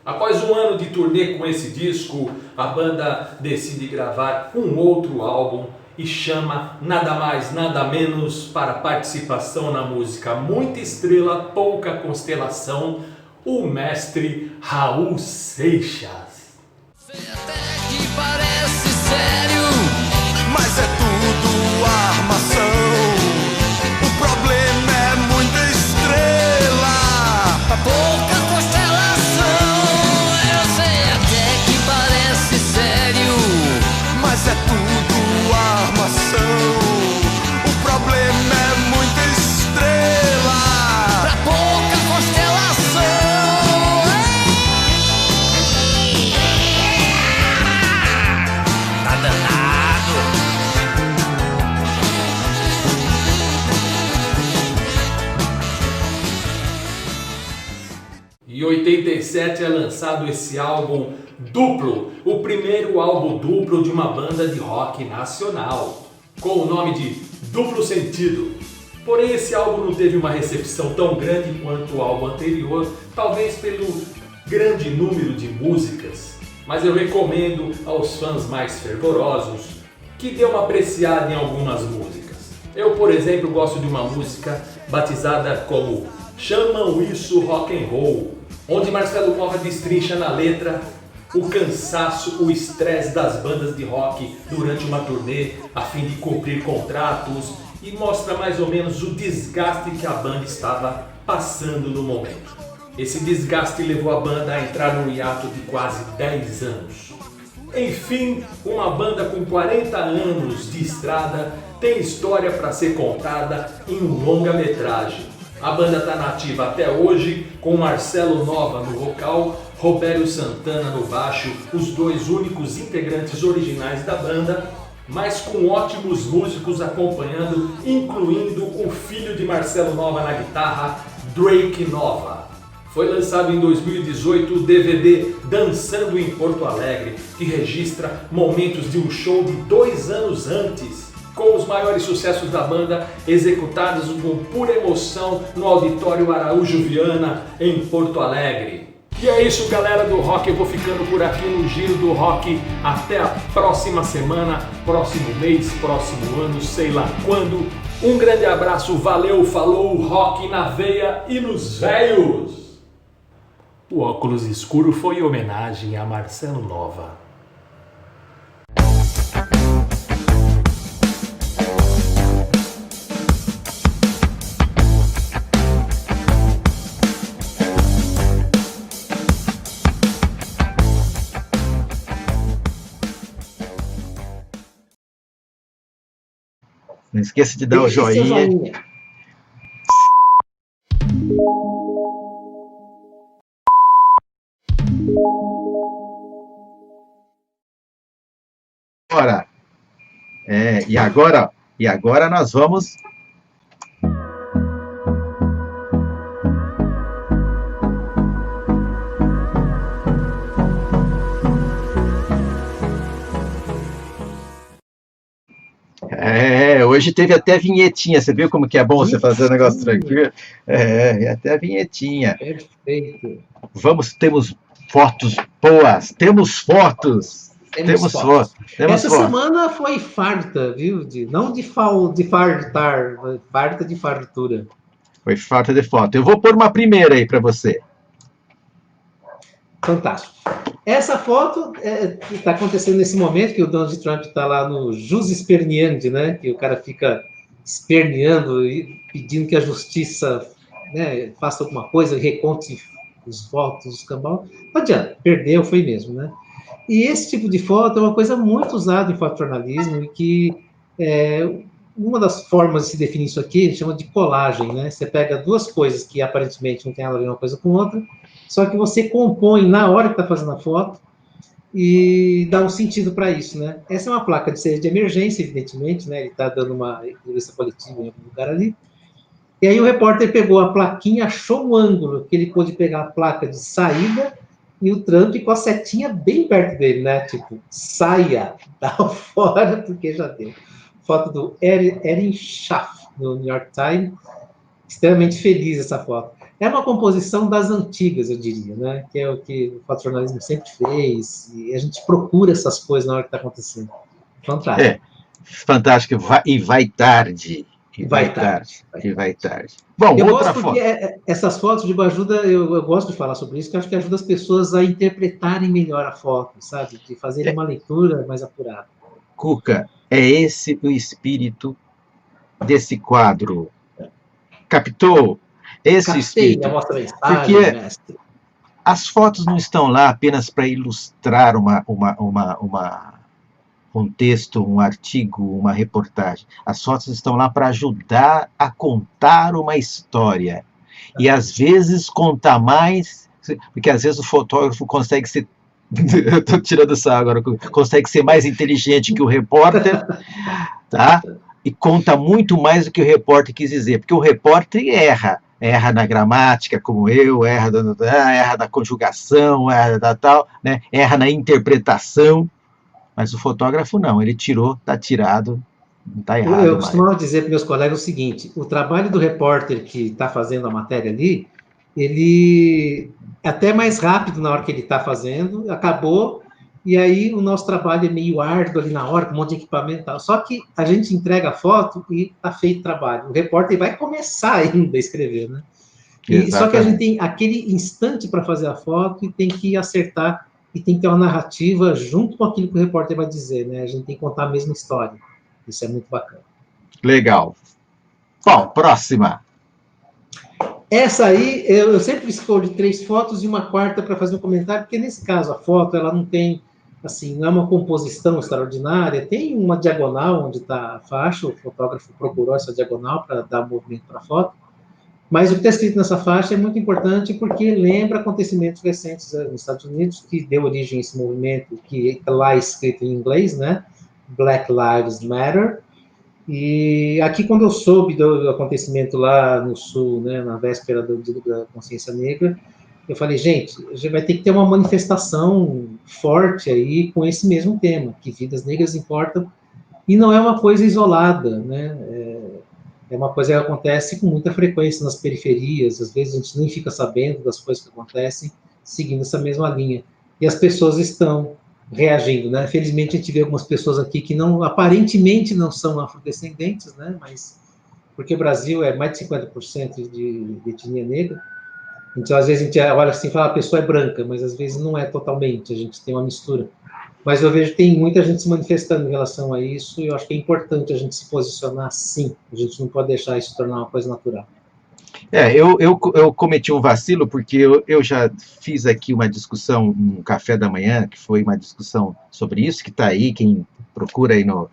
Após um ano de turnê com esse disco, a banda decide gravar um outro álbum e chama nada mais, nada menos para participação na música Muita Estrela, Pouca Constelação, o mestre Raul Seixas. Até que parece sério, mas é tudo armação. O problema é muita estrela, pouca constelação. Eu sei até que parece sério, mas é tudo armação. O problema é muita estrela, pra pouca constelação. Tá danado. Em 87 é lançado esse álbum duplo, o primeiro álbum duplo de uma banda de rock nacional, com o nome de Duplo Sentido. Porém, esse álbum não teve uma recepção tão grande quanto o álbum anterior, talvez pelo grande número de músicas, mas eu recomendo aos fãs mais fervorosos que dê uma apreciada em algumas músicas. Eu, por exemplo, gosto de uma música batizada como Chamam Isso Rock and Roll, onde Marcelo Nova destrincha na letra o cansaço, o estresse das bandas de rock durante uma turnê a fim de cumprir contratos e mostra mais ou menos o desgaste que a banda estava passando no momento. Esse desgaste levou a banda a entrar num hiato de quase 10 anos. Enfim, uma banda com 40 anos de estrada tem história para ser contada em um longa-metragem. A banda está nativa até hoje, com Marcelo Nova no vocal, Robério Santana no baixo, os dois únicos integrantes originais da banda, mas com ótimos músicos acompanhando, incluindo o filho de Marcelo Nova na guitarra, Drake Nova. Foi lançado em 2018 o DVD Dançando em Porto Alegre, que registra momentos de um show de 2 anos antes, com os maiores sucessos da banda executados com pura emoção no Auditório Araújo Viana, em Porto Alegre. E é isso, galera do rock, eu vou ficando por aqui no Giro do Rock. Até a próxima semana, próximo mês, próximo ano, sei lá quando. Um grande abraço, valeu, falou, rock na veia e nos véios! O óculos escuro foi em homenagem a Marcelo Nova. Não esqueça de dar o Deixe seu joinha. Agora, e agora nós vamos. Hoje teve até vinhetinha, você viu como que é bom você fazer um negócio tranquilo? Até a vinhetinha. Perfeito. Temos fotos boas, temos fotos. Temos fotos. Essa semana foi farta, viu? Não de fartar, mas farta de fartura. Foi farta de foto. Eu vou pôr uma primeira aí para você. Fantástico. Essa foto está acontecendo nesse momento que o Donald Trump está lá no jus esperneandi, né? Que o cara fica esperneando e pedindo que a justiça, né, faça alguma coisa, reconte os votos, os cambal. Não adianta, perdeu, foi mesmo, né? E esse tipo de foto é uma coisa muito usada em fotojornalismo e que uma das formas de se definir isso aqui, a gente chama de colagem, né? Você pega duas coisas que aparentemente não tem nada a ver uma coisa com outra, só que você compõe na hora que está fazendo a foto e dá um sentido para isso, né? Essa é uma placa de saída de emergência, evidentemente, né? Ele está dando uma entrevista coletiva em algum lugar ali. E aí o repórter pegou a plaquinha, achou um ângulo que ele pôde pegar a placa de saída e o Trump com a setinha bem perto dele, né? Tipo, saia, dá fora, porque já deu. Foto do Erin Schaff, no New York Times. Extremamente feliz essa foto. É uma composição das antigas, eu diria, né? Que é o que o fotojornalismo sempre fez, e a gente procura essas coisas na hora que está acontecendo. Fantástico. Fantástico. Vai tarde. Vai tarde. Bom, eu outra gosto foto. Porque essas fotos de ajuda, eu gosto de falar sobre isso, porque eu acho que ajuda as pessoas a interpretarem melhor a foto, sabe? De fazerem uma leitura mais apurada. Cuca, é esse o espírito desse quadro. Captou? Esse espírito. Porque as fotos não estão lá apenas para ilustrar um texto, um artigo, uma reportagem. As fotos estão lá para ajudar a contar uma história. E, às vezes, contar mais, porque, às vezes, o fotógrafo consegue ser... Eu estou tirando essa agora. Consegue ser mais inteligente que o repórter, tá? E conta muito mais do que o repórter quis dizer, porque o repórter erra na gramática, como eu, erra na conjugação, erra da tal, né? Erra na interpretação, mas o fotógrafo não, ele está tirado, não está errado. Eu costumava dizer para meus colegas o seguinte: o trabalho do repórter que está fazendo a matéria ali, ele é até mais rápido na hora que ele está fazendo, acabou, E aí o nosso trabalho é meio árduo ali na hora, com um monte de equipamento e tal. Só que a gente entrega a foto e está feito o trabalho. O repórter vai começar ainda a escrever, né? Só que a gente tem aquele instante para fazer a foto e tem que acertar e tem que ter uma narrativa junto com aquilo que o repórter vai dizer, né? A gente tem que contar a mesma história. Isso é muito bacana. Legal. Bom, próxima. Essa aí, eu sempre escolho 3 fotos e uma quarta para fazer um comentário, porque nesse caso a foto, ela não tem, assim, não é uma composição extraordinária, tem uma diagonal onde está a faixa, o fotógrafo procurou essa diagonal para dar movimento para a foto, mas o que está escrito nessa faixa é muito importante porque lembra acontecimentos recentes nos Estados Unidos, que deu origem a esse movimento, que lá é escrito em inglês, né? Black Lives Matter. E aqui, quando eu soube do acontecimento lá no Sul, né, na véspera do Dia da Consciência Negra, eu falei, gente, a gente vai ter que ter uma manifestação forte aí com esse mesmo tema, que vidas negras importam, e não é uma coisa isolada, né? É uma coisa que acontece com muita frequência nas periferias, às vezes a gente nem fica sabendo das coisas que acontecem, seguindo essa mesma linha. E as pessoas estão reagindo, né? Felizmente a gente vê algumas pessoas aqui que não, aparentemente não são afrodescendentes, né? Mas porque o Brasil é mais de 50% de etnia negra, então às vezes a gente olha assim e fala, a pessoa é branca, mas às vezes não é totalmente, a gente tem uma mistura. Mas eu vejo que tem muita gente se manifestando em relação a isso, e eu acho que é importante a gente se posicionar sim. A gente não pode deixar isso se tornar uma coisa natural. Eu cometi um vacilo, porque eu já fiz aqui uma discussão, um café da manhã, que foi uma discussão sobre isso, que está aí, quem procura aí no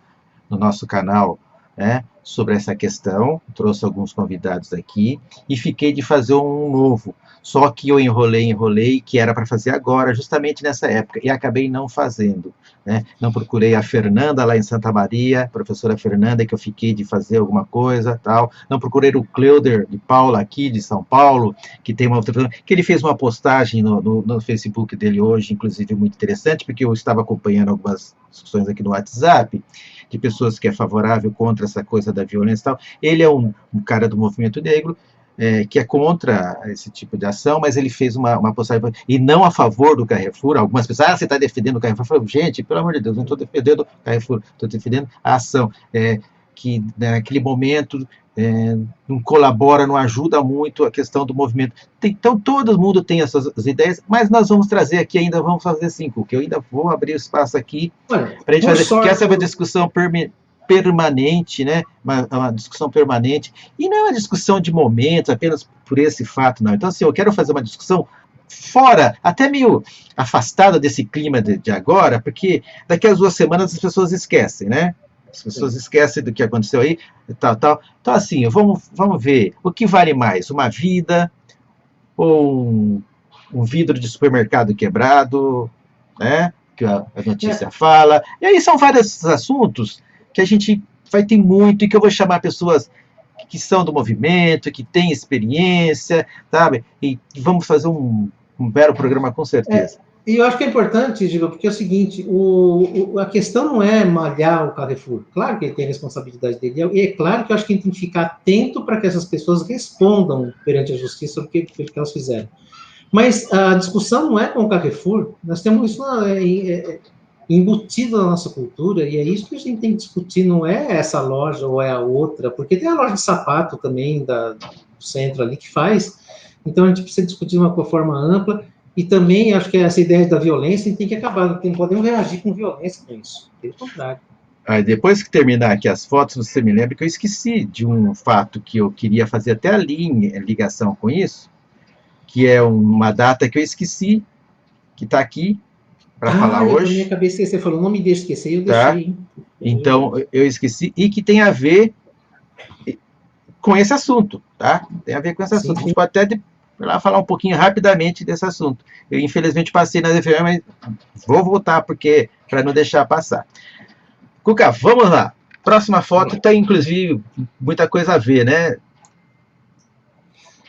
nosso canal, né, sobre essa questão, trouxe alguns convidados aqui, e fiquei de fazer um novo. Só que eu enrolei, que era para fazer agora, justamente nessa época, e acabei não fazendo, né? Não procurei a Fernanda lá em Santa Maria, professora Fernanda, que eu fiquei de fazer alguma coisa, tal. Não procurei o Cleuder de Paula aqui, de São Paulo, que tem uma outra, que ele fez uma postagem no Facebook dele hoje, inclusive muito interessante, porque eu estava acompanhando algumas discussões aqui no WhatsApp, de pessoas que é favorável contra essa coisa da violência e tal. Ele é um cara do movimento negro, que é contra esse tipo de ação, mas ele fez uma postagem, e não a favor do Carrefour. Algumas pessoas, você está defendendo o Carrefour. Eu falo, gente, pelo amor de Deus, não estou defendendo o Carrefour, estou defendendo a ação, que naquele momento não colabora, não ajuda muito a questão do movimento. Então, todo mundo tem as suas ideias, mas nós vamos trazer aqui, ainda vamos fazer 5, que eu ainda vou abrir o espaço aqui para a gente fazer, porque essa é uma discussão permanente, né? Uma discussão permanente, e não é uma discussão de momentos, apenas por esse fato, não. Então, assim, eu quero fazer uma discussão fora, até meio afastada desse clima de agora, porque daqui a 2 semanas as pessoas esquecem, né? As pessoas esquecem do que aconteceu aí, tal. Então, assim, vamos ver, o que vale mais, uma vida ou um vidro de supermercado quebrado, né? Que a notícia fala. E aí são vários assuntos que a gente vai ter muito, e que eu vou chamar pessoas que são do movimento, que têm experiência, sabe? E vamos fazer um belo programa, com certeza. E eu acho que é importante, Giba, porque é o seguinte, a questão não é malhar o Carrefour. Claro que ele tem a responsabilidade dele, e é claro que eu acho que a gente tem que ficar atento para que essas pessoas respondam perante a justiça o que elas fizeram. Mas a discussão não é com o Carrefour, nós temos isso embutido na nossa cultura, e é isso que a gente tem que discutir, não é essa loja ou é a outra, porque tem a loja de sapato também do centro ali que faz, então a gente precisa discutir de uma forma ampla, e também acho que essa ideia da violência tem que acabar, não podemos reagir com violência com isso, pelo contrário. Aí, depois que terminar aqui as fotos, você me lembra que eu esqueci de um fato que eu queria fazer até a ligação com isso, que é uma data que eu esqueci, que está aqui, para falar hoje. Na minha cabeça você falou, não me deixe esquecer, eu deixei. Hein? Então, eu esqueci, e que tem a ver com esse assunto, tá? Tem a ver com esse assunto. Sim. A gente pode até lá falar um pouquinho rapidamente desse assunto. Eu, infelizmente, passei na DFM, mas vou voltar, porque para não deixar passar. Cuca, vamos lá. Próxima foto tem, inclusive, muita coisa a ver, né?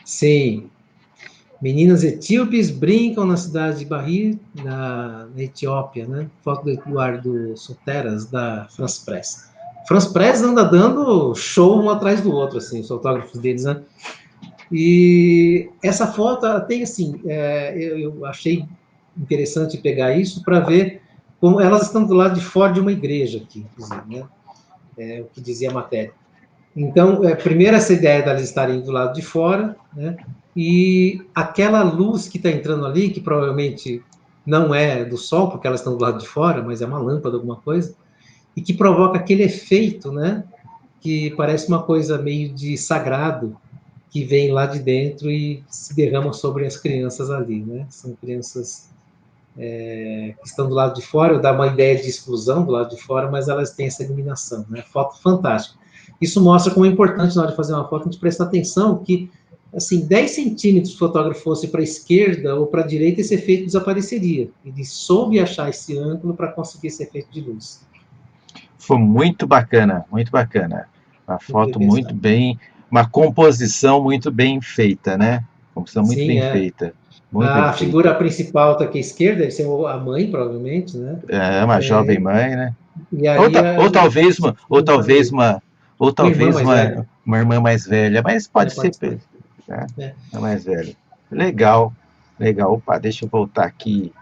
Sim. Meninas etíopes brincam na cidade de Bahia, na Etiópia, né? Foto do Eduardo Soteras, da France Press. France Press anda dando show um atrás do outro, assim, os fotógrafos deles, né? E essa foto tem, assim, eu achei interessante pegar isso para ver como elas estão do lado de fora de uma igreja aqui, inclusive, né? É o que dizia a matéria. Então, primeiro essa ideia delas estarem do lado de fora, né? E aquela luz que está entrando ali, que provavelmente não é do sol, porque elas estão do lado de fora, mas é uma lâmpada, alguma coisa, e que provoca aquele efeito, né? Que parece uma coisa meio de sagrado, que vem lá de dentro e se derrama sobre as crianças ali, né? São crianças que estão do lado de fora, dá uma ideia de exclusão do lado de fora, mas elas têm essa iluminação, né? Foto fantástica. Isso mostra como é importante, na hora de fazer uma foto, a gente prestar atenção que, assim, 10 centímetros, se o fotógrafo fosse para a esquerda ou para a direita, esse efeito desapareceria. Ele soube achar esse ângulo para conseguir esse efeito de luz. Foi muito bacana, muito bacana. Uma foto bem muito bem, uma composição muito bem feita, né? Composição muito Sim, bem feita. Muito a bem figura feita. principal está aqui à esquerda, deve ser a mãe, provavelmente, né? É uma jovem mãe, né? E aí, Ou talvez irmã mais velha. uma irmã mais velha, mas pode ser, né? Mais velha. Legal, legal. Opa, deixa eu voltar aqui.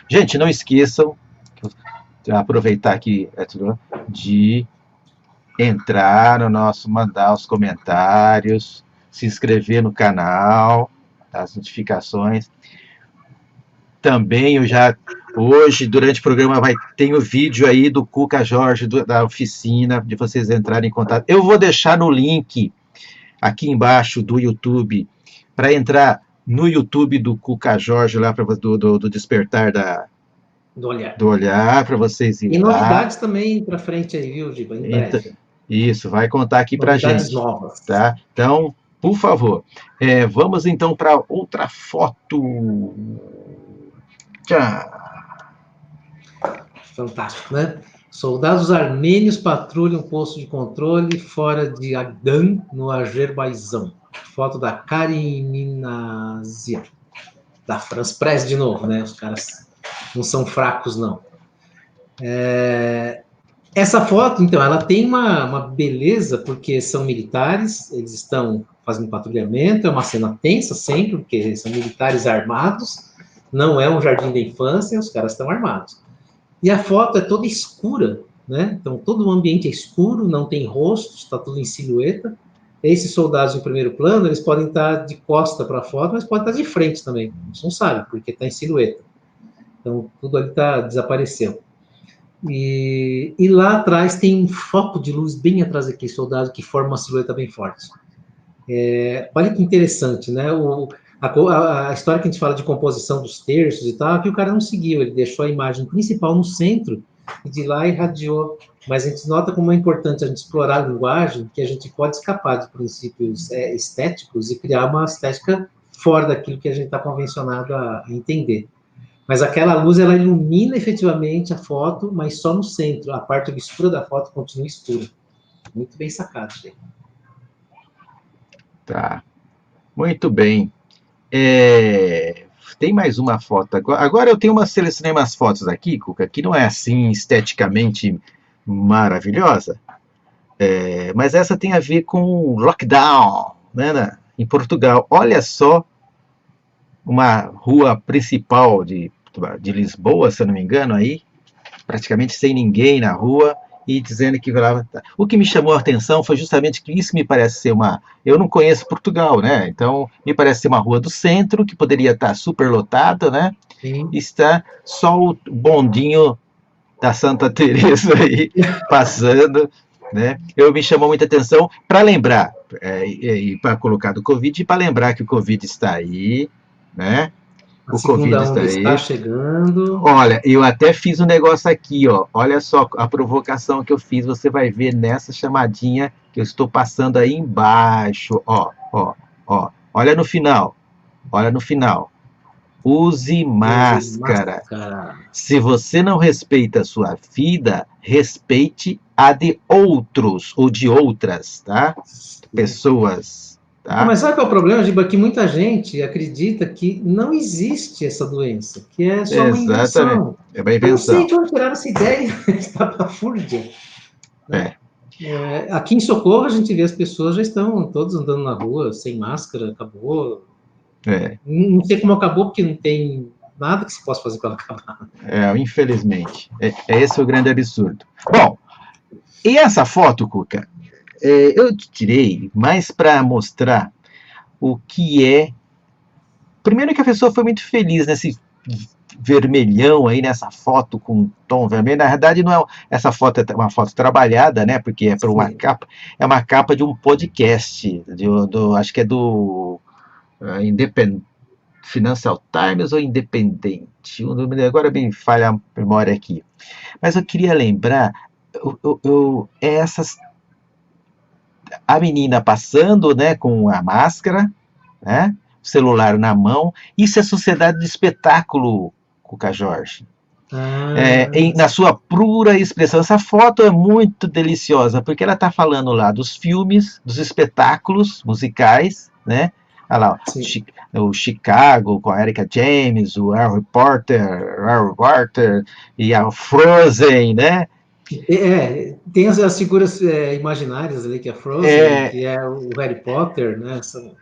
Gente, não esqueçam, aproveitar aqui, de entrar no nosso, mandar os comentários, se inscrever no canal, as notificações. Também hoje, durante o programa, tem o vídeo aí do Cuca Jorge, da oficina, de vocês entrarem em contato. Eu vou deixar no link aqui embaixo do YouTube, para entrar no YouTube do Cuca Jorge, lá do Despertar do Olhar, para vocês irem lá. E novidades também para frente aí, viu, Giba? Em breve. Isso, vai contar aqui para a gente. Novidades novas. Tá? Então, por favor, vamos então para outra foto. Tchau. Fantástico, né? Soldados armênios patrulham posto de controle fora de Agdan, no Azerbaijão. Foto da Karim Minazia, da France Press de novo, né? Os caras não são fracos, não. Essa foto, então, ela tem uma beleza, porque são militares, eles estão fazendo patrulhamento, é uma cena tensa sempre, porque são militares armados, não é um jardim da infância, os caras estão armados. E a foto é toda escura, né? Então, todo o ambiente é escuro, não tem rostos, está tudo em silhueta. Esses soldados em primeiro plano, eles podem estar de costa para a foto, mas podem estar de frente também, a gente não sabe, porque está em silhueta. Então, tudo ali desapareceu. E lá atrás tem um foco de luz bem atrás daquele soldado que forma uma silhueta bem forte. Olha que interessante, né? A história que a gente fala de composição dos terços e tal, que o cara não seguiu, ele deixou a imagem principal no centro e de lá irradiou. Mas a gente nota como é importante a gente explorar a linguagem, que a gente pode escapar de princípios estéticos e criar uma estética fora daquilo que a gente está convencionado a entender. Mas aquela luz, ela ilumina efetivamente a foto, mas só no centro. A parte obscura da foto continua escura. Muito bem sacado, gente. Tá. Muito bem. Tem mais uma foto. Agora eu selecionei umas fotos aqui, Cuca, que não é assim esteticamente maravilhosa, mas essa tem a ver com lockdown, né, em Portugal. Olha só, uma rua principal de Lisboa, se eu não me engano, aí, praticamente sem ninguém na rua, e dizendo que... O que me chamou a atenção foi justamente que isso me parece ser Eu não conheço Portugal, né? Então, me parece ser uma rua do centro, que poderia estar super lotada, né? Sim. E está só o bondinho da Santa Teresa aí, passando, né? Me chamou muita atenção para lembrar, e para colocar do Covid, e para lembrar que o Covid está aí, né? O Covid está chegando. Olha, eu até fiz um negócio aqui, ó. Olha só a provocação que eu fiz. Você vai ver nessa chamadinha que eu estou passando aí embaixo. Ó. Olha no final. Use máscara. Se você não respeita a sua vida, respeite a de outros ou de outras, tá? Pessoas. Tá. Mas sabe qual é o problema, Giba? Que muita gente acredita que não existe essa doença, que é só uma invenção. É uma invenção. Eu não sei de onde tiraram essa ideia, estapafúrdia. Aqui em Socorro, a gente vê as pessoas já estão todos andando na rua, sem máscara, acabou. Não sei como acabou, porque não tem Nada que se possa fazer com ela acabar. Infelizmente. É esse o grande absurdo. Bom, e essa foto, Cuca, eu te tirei mais para mostrar o que é. Primeiro que a pessoa foi muito feliz nesse vermelhão aí, nessa foto com tom vermelho. Na verdade, não é, essa foto é uma foto trabalhada, né? Porque é para uma capa, é uma capa de um podcast, acho que é do Financial Times ou Independente. Agora me falha a memória aqui. Mas eu queria lembrar a menina passando, né, com a máscara, né, o celular na mão. Isso é sociedade de espetáculo, Cuca Jorge. Na sua pura expressão. Essa foto é muito deliciosa, porque ela está falando lá dos filmes, dos espetáculos musicais, né? Olha lá, o Chicago com a Erika James, o Harry Potter e a Frozen, né? Tem as figuras imaginárias ali, que é a Frozen, que é o Harry Potter, né? São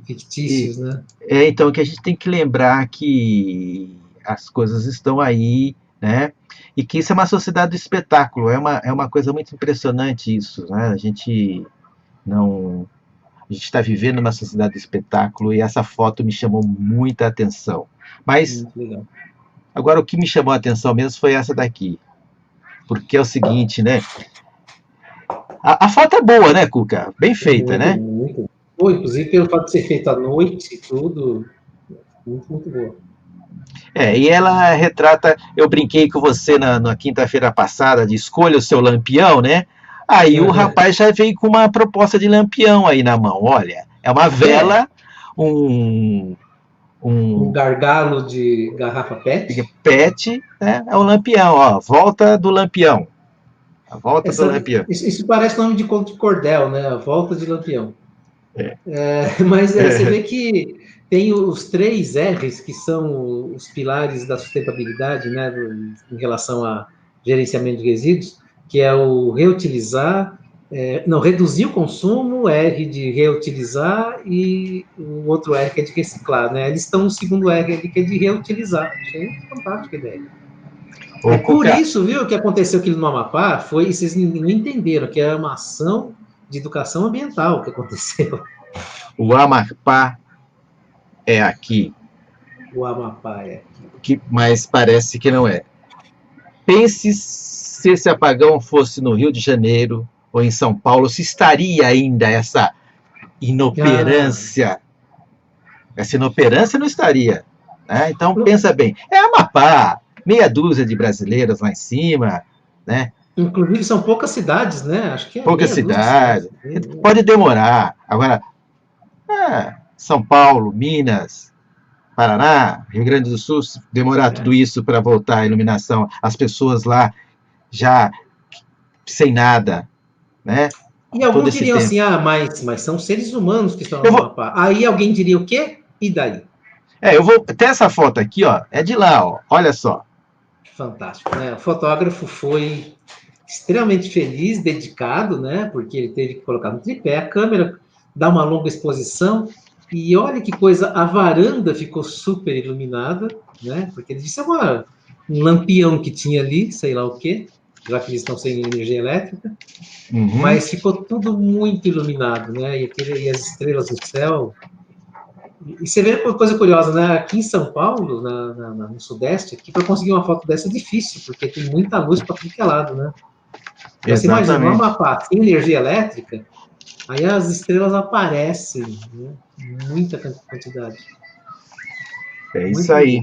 fictícios, né? Então, que a gente tem que lembrar que as coisas estão aí, né? E que isso é uma sociedade do espetáculo, é uma coisa muito impressionante isso, né? A gente está vivendo uma sociedade do espetáculo e essa foto me chamou muita atenção. Mas, agora o que me chamou a atenção mesmo foi essa daqui. Porque é o seguinte, né? A foto é boa, né, Cuca? Bem feita, né? Muito boa, inclusive pelo fato de ser feita à noite e tudo, muito boa. E ela retrata, eu brinquei com você na quinta-feira passada de escolha o seu lampião, né? Aí o rapaz já veio com uma proposta de lampião aí na mão. Olha, é uma vela, um gargalo de garrafa PET. PET, né? É um lampião, ó. Volta do lampião. A volta do lampião. Isso parece nome de conto de cordel, né? A volta de lampião. Mas você vê que tem os 3 R's, que são os pilares da sustentabilidade, né? Em relação a gerenciamento de resíduos, que é o reutilizar, reduzir o consumo, R de reutilizar, e o outro R que é de reciclar, né? Eles estão no segundo R ali, que é de reutilizar. Achei fantástica a ideia. Por isso, viu, que aconteceu aquilo no Amapá, vocês não entenderam, que era uma ação de educação ambiental que aconteceu. O Amapá é aqui. O Amapá é aqui. Mas parece que não é. Pense se esse apagão fosse no Rio de Janeiro ou em São Paulo, se estaria ainda essa inoperância. Essa inoperância não estaria. Né? Então, pensa bem. É Amapá, meia dúzia de brasileiros lá em cima, né? Inclusive, são poucas cidades, né? Acho que poucas cidades. Pode demorar. Agora, São Paulo, Minas, Paraná, Rio Grande do Sul, demorar tudo isso para voltar a iluminação, as pessoas lá já sem nada, né? E alguns diriam assim, mas são seres humanos que estão no Amapá. Aí alguém diria o quê? E daí? Até essa foto aqui, ó, é de lá, ó, olha só. Fantástico, né? O fotógrafo foi extremamente feliz, dedicado, né? Porque ele teve que colocar no tripé a câmera, dar uma longa exposição, e olha que coisa, a varanda ficou super iluminada, né? Porque ele disse, um lampião que tinha ali, sei lá o quê, já que eles estão sem energia elétrica, mas ficou tudo muito iluminado, né? E as estrelas no céu. E você vê uma coisa curiosa, né? Aqui em São Paulo, no Sudeste, aqui para conseguir uma foto dessa é difícil, porque tem muita luz para tudo que é lado, né? Então, você imagina, no Amapá, sem energia elétrica, aí as estrelas aparecem, né? Muita quantidade. É isso aí.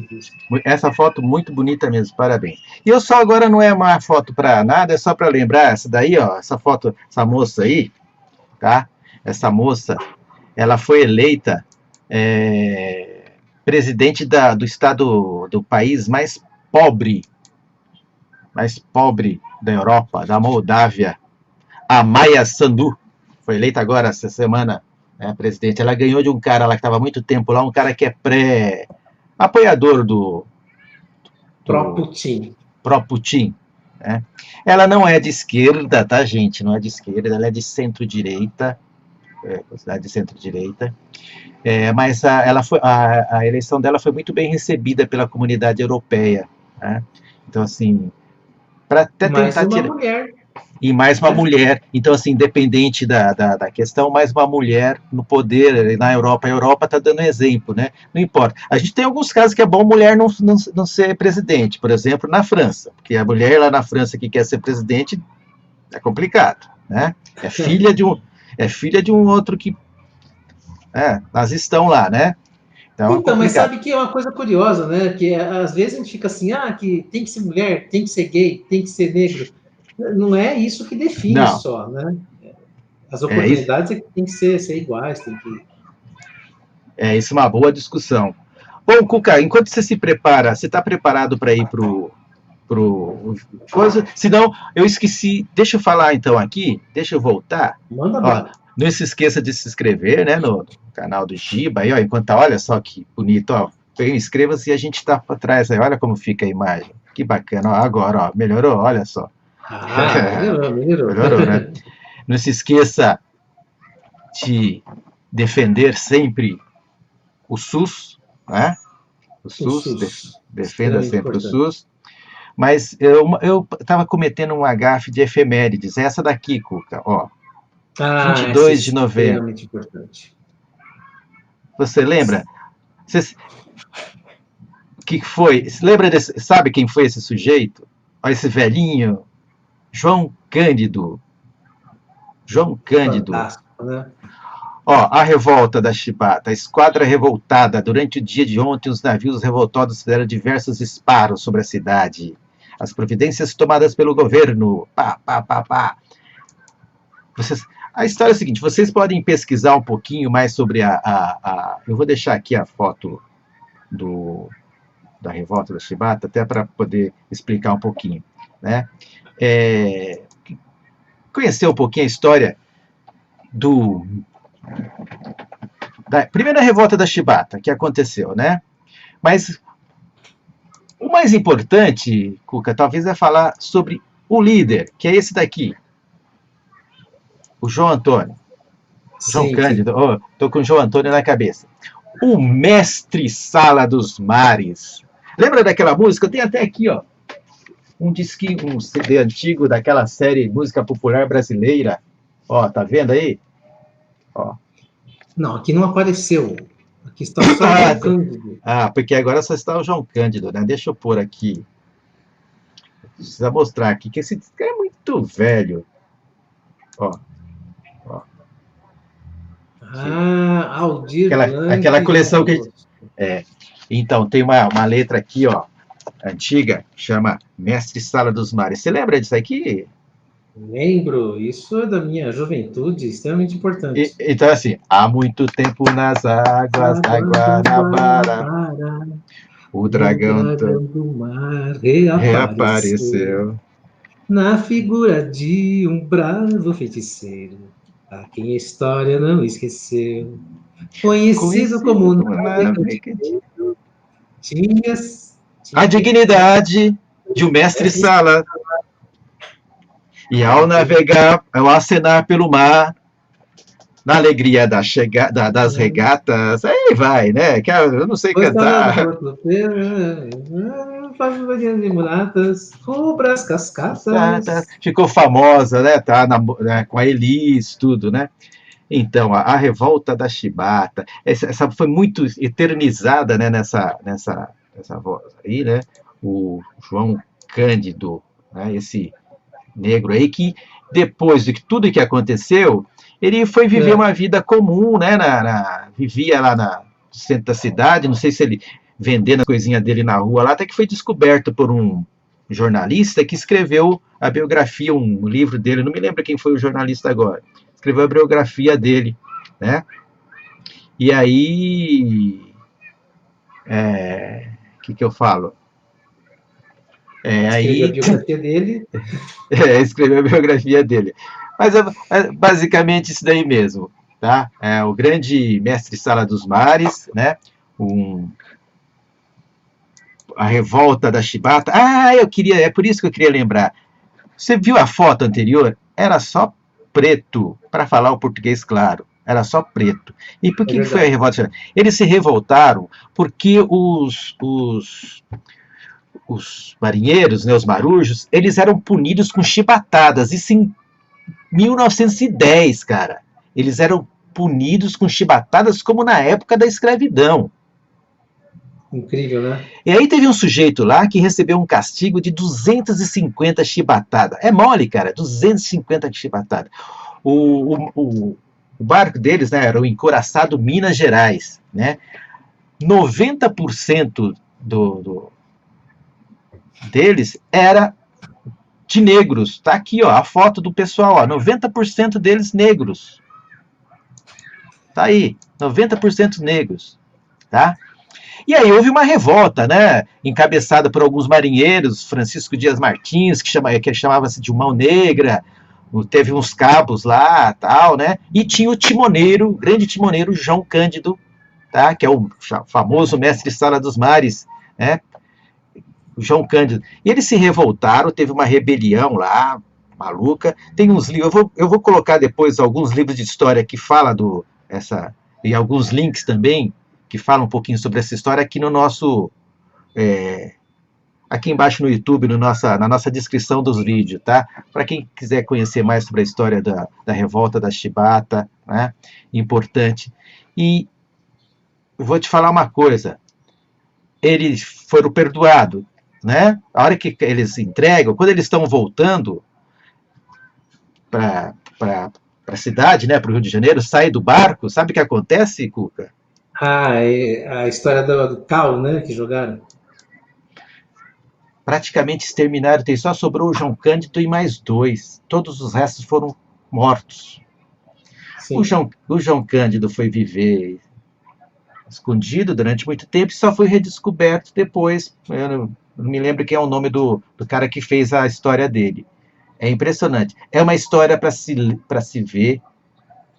Essa foto muito bonita mesmo, parabéns. E eu só agora não é uma foto para nada, é só para lembrar essa daí, ó, essa foto, essa moça aí, tá? Essa moça, ela foi eleita presidente do estado, do país mais pobre da Europa, da Moldávia, a Maia Sandu, foi eleita agora essa semana, né, presidente. Ela ganhou de um cara lá que estava há muito tempo lá, um cara que é apoiador do pró-Putin. Pró-Putin, né? Ela não é de esquerda, tá, gente? Não é de esquerda, ela é de centro-direita, considerada de centro-direita. Mas a eleição dela foi muito bem recebida pela comunidade europeia, né? Então, assim, para até Mais tentar uma tirar... mulher. E mais uma mulher. Então, assim, independente da questão, mais uma mulher no poder na Europa. A Europa está dando exemplo, né? Não importa. A gente tem alguns casos que é bom mulher não ser presidente. Por exemplo, na França. Porque a mulher lá na França que quer ser presidente é complicado, né? É filha de um outro que... elas estão lá, né? Então, Mas sabe que é uma coisa curiosa, né? Que às vezes a gente fica assim, que tem que ser mulher, tem que ser gay, tem que ser negro. Não é isso que define não. só, né? As oportunidades tem que ser iguais, tem que... Isso é uma boa discussão. Bom, Cuca, enquanto você se prepara, você está preparado para ir pro coisa? Senão, eu esqueci. Deixa eu falar então aqui, deixa eu voltar. Manda. Não se esqueça de se inscrever, né, no canal do Giba. Aí, enquanto olha só que bonito, inscreva-se e a gente está para trás. Aí, olha como fica a imagem. Que bacana. Agora, melhorou, olha só. Melhorou, né? Não se esqueça de defender sempre o SUS, né? O SUS. Defenda sempre o SUS. Mas eu estava cometendo um agafe de efemérides. Essa daqui, Cuca, 22 de novembro. Importante. Você lembra? O que foi? Sabe quem foi esse sujeito? Olha esse velhinho. João Cândido. Fantástico, né? A revolta da Chibata, a esquadra revoltada. Durante o dia de ontem, os navios revoltosos fizeram diversos disparos sobre a cidade. As providências tomadas pelo governo. A história é a seguinte, vocês podem pesquisar um pouquinho mais sobre eu vou deixar aqui a foto da revolta da Chibata, até para poder explicar um pouquinho, né? Conhecer um pouquinho a história da primeira revolta da Chibata que aconteceu, né? Mas o mais importante, Cuca, talvez é falar sobre o líder, que é esse daqui, o João Antônio. João Cândido, estou com o João Antônio na cabeça. O mestre Sala dos Mares. Lembra daquela música? Eu tenho até aqui, um CD antigo daquela série Música Popular Brasileira. Tá vendo aí? Não, aqui não apareceu. Aqui está só o João Cândido. Porque agora só está o João Cândido, né? Deixa eu pôr aqui. Precisa mostrar aqui, que esse disco é muito velho. Aldir aquela coleção que... Então, tem uma letra aqui, antiga, chama Mestre Sala dos Mares. Você lembra disso aqui? Lembro, isso é da minha juventude, extremamente importante. Então, assim, há muito tempo nas águas da Guanabara, o dragão do mar reapareceu na figura de um bravo feiticeiro, a quem a história não esqueceu. Conhecido como navegante, tinha a dignidade de um mestre Sala. E ao navegar, ao acenar pelo mar, na alegria das regatas, aí vai, né? Eu não sei cantar. De mulatas, rubras cascatas. Ficou famosa, né? Tá com a Elis, tudo, né? Então, a revolta da Chibata, essa foi muito eternizada, né? Nessa voz aí, né? O João Cândido, né? Esse negro aí que depois de tudo que aconteceu, ele foi viver uma vida comum, né? Vivia lá no centro da cidade, não sei se ele vendendo a coisinha dele na rua lá, até que foi descoberto por um jornalista que escreveu a biografia, um livro dele, não me lembro quem foi o jornalista agora, escreveu a biografia dele, né? E aí, que eu falo? Escreveu a biografia dele. Escreveu a biografia dele. Mas é basicamente isso daí mesmo, tá? O grande mestre Sala dos Mares, né? A revolta da Chibata. É por isso que eu queria lembrar. Você viu a foto anterior? Era só preto, para falar o português claro. era só preto. E por É que foi a verdade. revolta? Eles se revoltaram porque os marinheiros, né, os marujos, eles eram punidos com chibatadas. Isso em 1910, cara. Eles eram punidos com chibatadas como na época da escravidão. Incrível, né? E aí teve um sujeito lá que recebeu um castigo de 250 chibatadas. É mole, cara, 250 chibatadas. O barco deles, né, era o encouraçado Minas Gerais, né? 90% deles era de negros. Tá aqui, ó, a foto do pessoal, ó, 90% deles negros. Tá aí, 90% negros, tá? E aí houve uma revolta, né, encabeçada por alguns marinheiros, Francisco Dias Martins, que chamava-se de Mão Negra, teve uns cabos lá, tal, né, e tinha o timoneiro, o grande timoneiro João Cândido, tá, que é o famoso mestre Sala dos Mares, né, o João Cândido. E eles se revoltaram, teve uma rebelião lá, maluca. Tem uns livros, eu vou colocar depois alguns livros de história que falam e alguns links também, que falam um pouquinho sobre essa história aqui no nosso, aqui embaixo no YouTube, na nossa descrição dos vídeos, tá? Para quem quiser conhecer mais sobre a história da revolta da Chibata, né? Importante. E eu vou te falar uma coisa, eles foram perdoados, né? A hora que eles entregam, quando eles estão voltando para a cidade, né, para o Rio de Janeiro, sai do barco, sabe o que acontece, Cuca? A história do Cal, né, que jogaram. Praticamente exterminaram, só sobrou o João Cândido e mais 2. Todos os restos foram mortos. Sim. O João Cândido foi viver escondido durante muito tempo e só foi redescoberto depois. Eu não me lembro quem é o nome do cara que fez a história dele. É impressionante. É uma história para se ver,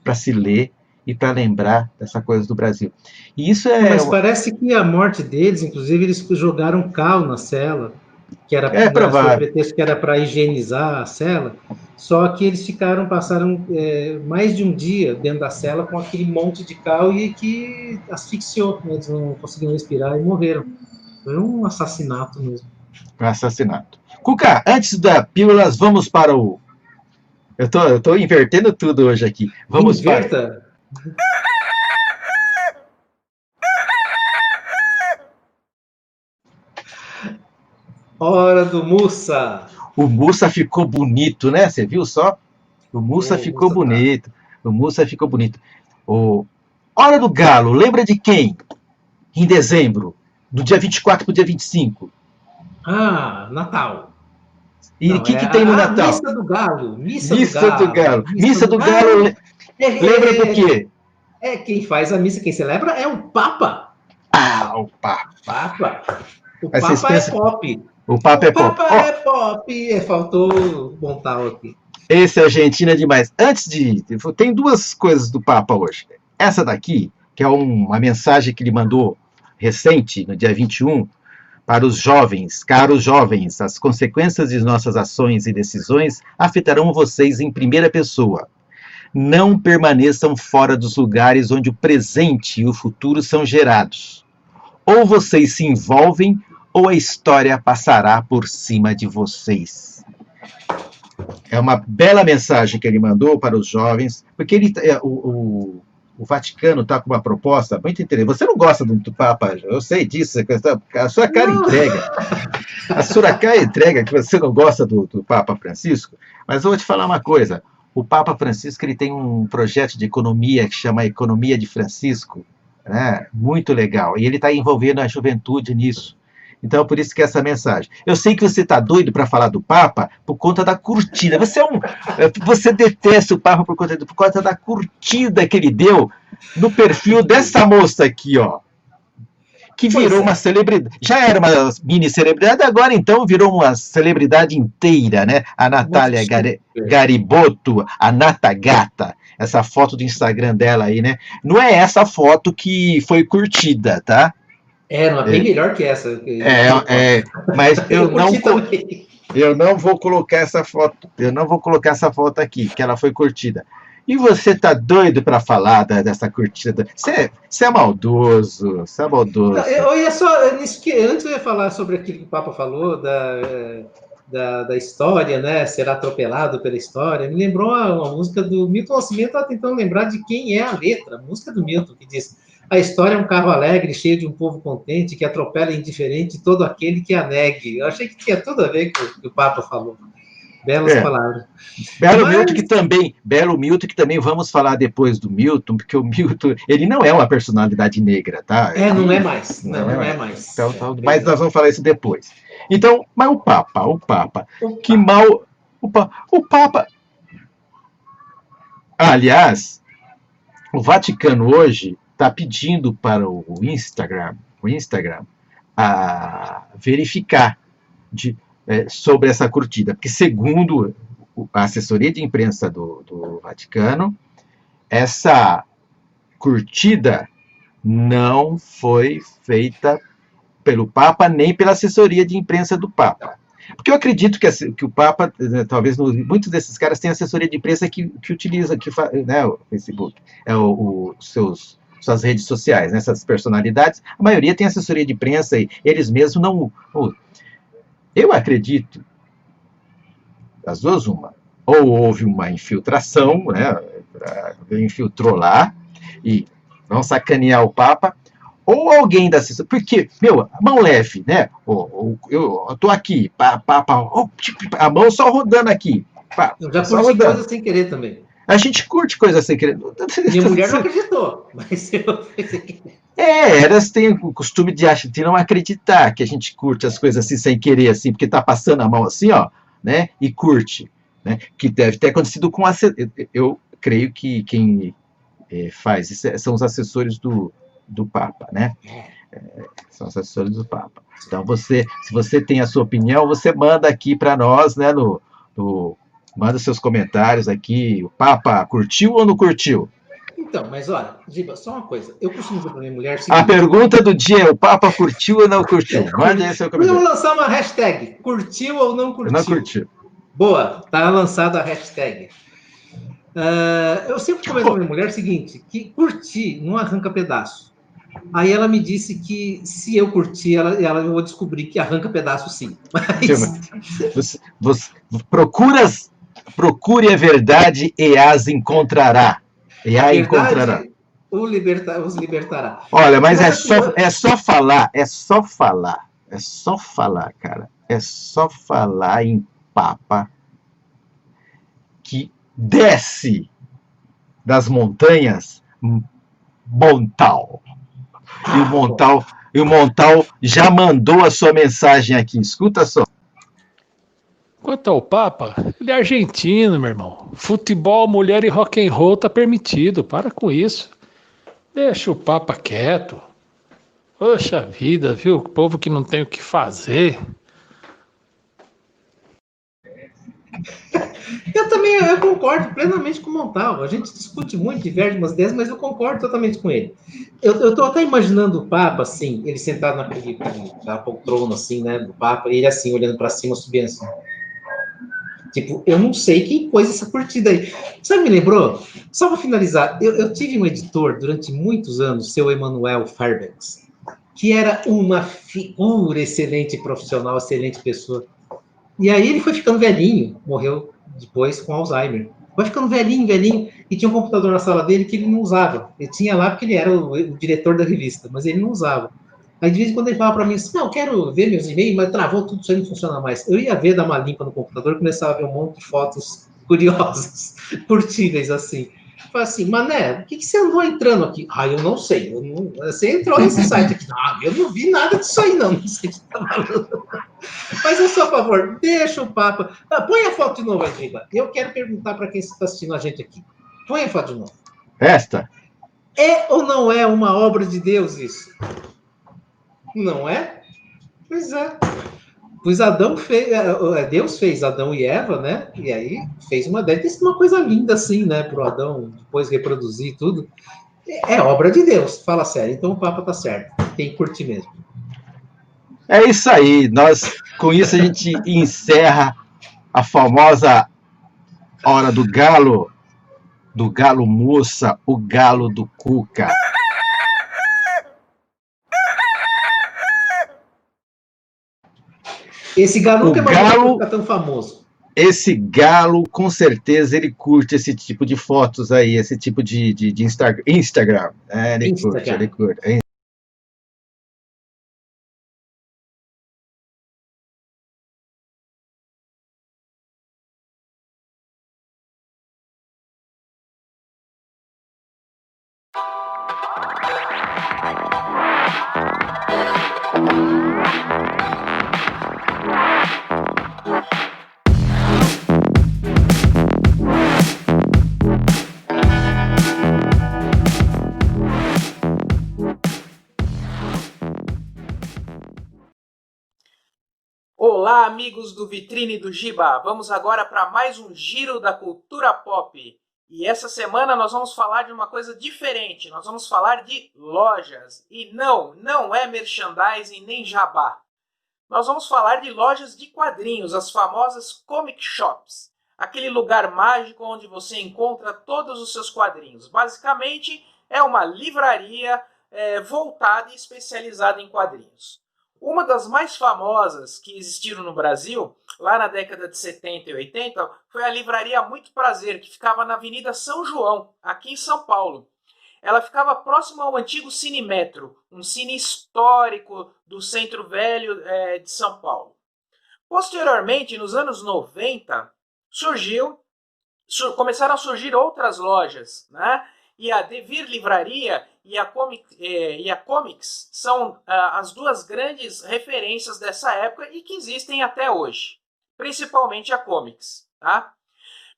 para se ler e para lembrar dessa coisa do Brasil. E isso Mas parece que a morte deles, inclusive, eles jogaram cal na cela, que era provável. o pretexto que era para higienizar a cela, só que eles passaram mais de um dia dentro da cela com aquele monte de cal e que asfixiou, né? Eles não conseguiam respirar e morreram. Foi um assassinato mesmo. Um assassinato. Cuca, antes da pílulas, vamos para o... Eu tô invertendo tudo hoje aqui. Vamos Inverta. Hora do Mussa. O Mussa ficou bonito, né? Você viu só? O Mussa ficou bonito. O Mussa ficou bonito. Hora do Galo, lembra de quem? Em dezembro, do dia 24 para o dia 25. Ah, Natal. E o que tem no Natal? Missa do Galo. Missa do Galo. Missa do Galo. Lembra do quê? Quem faz a missa, quem celebra é o Papa. Ah, o Papa. O Papa é pop. O Papa é pop. É pop. Faltou montar aqui. Esse é Argentina demais. Tem duas coisas do Papa hoje. Essa daqui, que é uma mensagem que ele mandou recente, no dia 21, para os jovens. Caros jovens, as consequências de nossas ações e decisões afetarão vocês em primeira pessoa. Não permaneçam fora dos lugares onde o presente e o futuro são gerados. Ou vocês se envolvem, ou a história passará por cima de vocês. É uma bela mensagem que ele mandou para os jovens, porque o Vaticano está com uma proposta muito interessante. Você não gosta do Papa, eu sei disso, a sua cara entrega. A sua cara entrega que você não gosta do Papa Francisco, mas eu vou te falar uma coisa. O Papa Francisco ele tem um projeto de economia que chama Economia de Francisco, né? Muito legal, e ele está envolvendo a juventude nisso. Então, por isso que essa mensagem. Eu sei que você está doido para falar do Papa por conta da curtida. Você detesta o Papa por conta da curtida que ele deu no perfil dessa moça aqui, ó. Que virou uma celebridade. Já era uma mini celebridade, agora então virou uma celebridade inteira, né? A Natália Garibotto, a Nata Gata. Essa foto do Instagram dela aí, né? Não é essa foto que foi curtida, tá? Não é bem melhor que essa. Mas eu não vou colocar essa foto. Eu não vou colocar essa foto aqui, que ela foi curtida. E você tá doido para falar dessa curtida? Você é maldoso, você é maldoso. Não, eu ia só, nisso que antes eu ia falar sobre aquilo que o Papa falou, da história, né? Ser atropelado pela história. Me lembrou uma música do Milton Nascimento, estava tentando lembrar de quem é a letra, a música do Milton, que diz: a história é um carro alegre, cheio de um povo contente, que atropela indiferente todo aquele que a negue. Eu achei que tinha tudo a ver com o que o Papa falou. Belas palavras. Belo Milton, que também vamos falar depois do Milton, porque o Milton, ele não é uma personalidade negra, tá? Não é mais. Não é mais. Então, mas nós vamos falar isso depois. Então, mas o Papa, que mal... O Papa... Aliás, o Vaticano hoje está pedindo para o Instagram a verificar sobre essa curtida, porque segundo a assessoria de imprensa do Vaticano, essa curtida não foi feita pelo Papa nem pela assessoria de imprensa do Papa. Porque eu acredito que o Papa, talvez muitos desses caras têm assessoria de imprensa que utiliza, né, o Facebook, suas redes sociais, né, essas personalidades, a maioria tem assessoria de imprensa e eles mesmos não... Eu acredito, as duas uma, ou houve uma infiltração, né, infiltrou lá, e vão sacanear o Papa, ou alguém da assessoria, porque, mão leve, né, eu tô aqui, a mão só rodando aqui. Eu já curti coisa sem querer também. A gente curte coisa sem querer. Minha mulher não acreditou, mas eu fui sem querer. Elas têm o costume de não acreditar que a gente curte as coisas assim sem querer, assim, porque tá passando a mão assim, ó, né, e curte, né, que deve ter acontecido com eu creio que quem faz isso são os assessores do Papa, né, são os assessores do Papa. Então, se você tem a sua opinião, você manda aqui para nós, né, manda seus comentários aqui, o Papa curtiu ou não curtiu? Então, mas olha, Giba, só uma coisa. Eu costumo dizer para minha mulher... A pergunta do dia é: o Papa curtiu ou não curtiu? Mande aí seu comentário. Vamos lançar uma hashtag. Curtiu ou não curtiu? Não curtiu. Boa, tá lançada a hashtag. Eu sempre comento para minha mulher o seguinte, que curtir não arranca pedaço. Aí ela me disse que se eu curtir, eu vou descobrir que arranca pedaço sim. Mas... Você procure a verdade e as encontrará. E a encontrará. Os libertará. Olha, mas é só falar, cara. É só falar em Papa que desce das montanhas Montal. E o Montal já mandou a sua mensagem aqui. Escuta só. Quanto ao Papa, ele é argentino, meu irmão. Futebol, mulher e rock and roll tá permitido. Para com isso. Deixa o Papa quieto. Poxa vida, viu? O povo que não tem o que fazer. Eu concordo plenamente com o Montalvo. A gente discute muito, diverge umas ideias, mas eu concordo totalmente com ele. Eu tô até imaginando o Papa, assim, ele sentado naquele poltrona, assim, né, do Papa, e ele assim, olhando para cima, subindo assim. Tipo, eu não sei quem pôs essa curtida aí. Sabe, me lembrou? Só para finalizar, eu tive um editor durante muitos anos, seu Emanuel Fairbanks, que era uma figura excelente profissional, excelente pessoa. E aí ele foi ficando velhinho, morreu depois com Alzheimer. Foi ficando velhinho, e tinha um computador na sala dele que ele não usava. Ele tinha lá porque ele era o diretor da revista, mas ele não usava. Aí de vez em quando ele falava para mim assim, não, eu quero ver meus e-mails, mas travou tudo, isso aí não funciona mais. Eu ia ver, dar uma limpa no computador, começava a ver um monte de fotos curiosas, curtíveis, assim. Falei assim, Mané, por que você andou entrando aqui? Eu não sei. Você entrou nesse site aqui. Eu não vi nada disso aí, não. Não sei o que você está falando. Mas, eu sou a favor, deixa o Papa. Põe a foto de novo aí, Giba. Eu quero perguntar para quem está assistindo a gente aqui. Põe a foto de novo. Esta? É ou não é uma obra de Deus isso? Não é? Pois é. Pois Deus fez Adão e Eva, né? E aí fez deve ter sido uma coisa linda assim, né? Para o Adão depois reproduzir tudo. É obra de Deus, fala sério. Então o Papa tá certo. Tem que curtir mesmo. É isso aí. Com isso a gente encerra a famosa Hora do Galo do galo moça, o galo do Cuca. Esse galo O nunca mais galo- ficar tão famoso. Esse galo, com certeza, ele curte esse tipo de fotos aí, esse tipo de Instagram. Ele Instagram. curte, ele curte. Olá, amigos do Vitrine do Giba! Vamos agora para mais um giro da cultura pop. E essa semana nós vamos falar de uma coisa diferente. Nós vamos falar de lojas. E não é merchandising nem jabá. Nós vamos falar de lojas de quadrinhos, as famosas comic shops. Aquele lugar mágico onde você encontra todos os seus quadrinhos. Basicamente, é uma livraria voltada e especializada em quadrinhos. Uma das mais famosas que existiram no Brasil, lá na década de 70 e 80, foi a Livraria Muito Prazer, que ficava na Avenida São João, aqui em São Paulo. Ela ficava próxima ao antigo Cine Metro, um cine histórico do Centro Velho de São Paulo. Posteriormente, nos anos 90, começaram a surgir outras lojas, né? E a Devir Livraria e a Comics são as duas grandes referências dessa época e que existem até hoje, principalmente a Comics. Tá?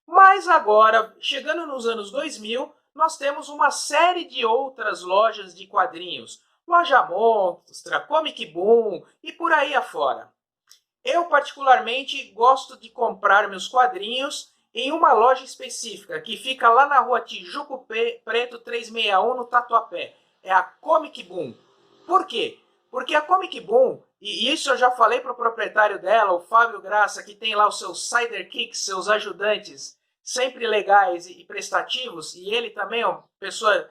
Mas agora, chegando nos anos 2000, nós temos uma série de outras lojas de quadrinhos, Loja Monstra, Comic Boom e por aí afora. Eu particularmente gosto de comprar meus quadrinhos em uma loja específica, que fica lá na rua Tijuco Preto 361, no Tatuapé. É a Comic Boom. Por quê? Porque a Comic Boom, e isso eu já falei para o proprietário dela, o Fábio Graça, que tem lá os seus sidekicks, seus ajudantes, sempre legais e prestativos, e ele também é uma pessoa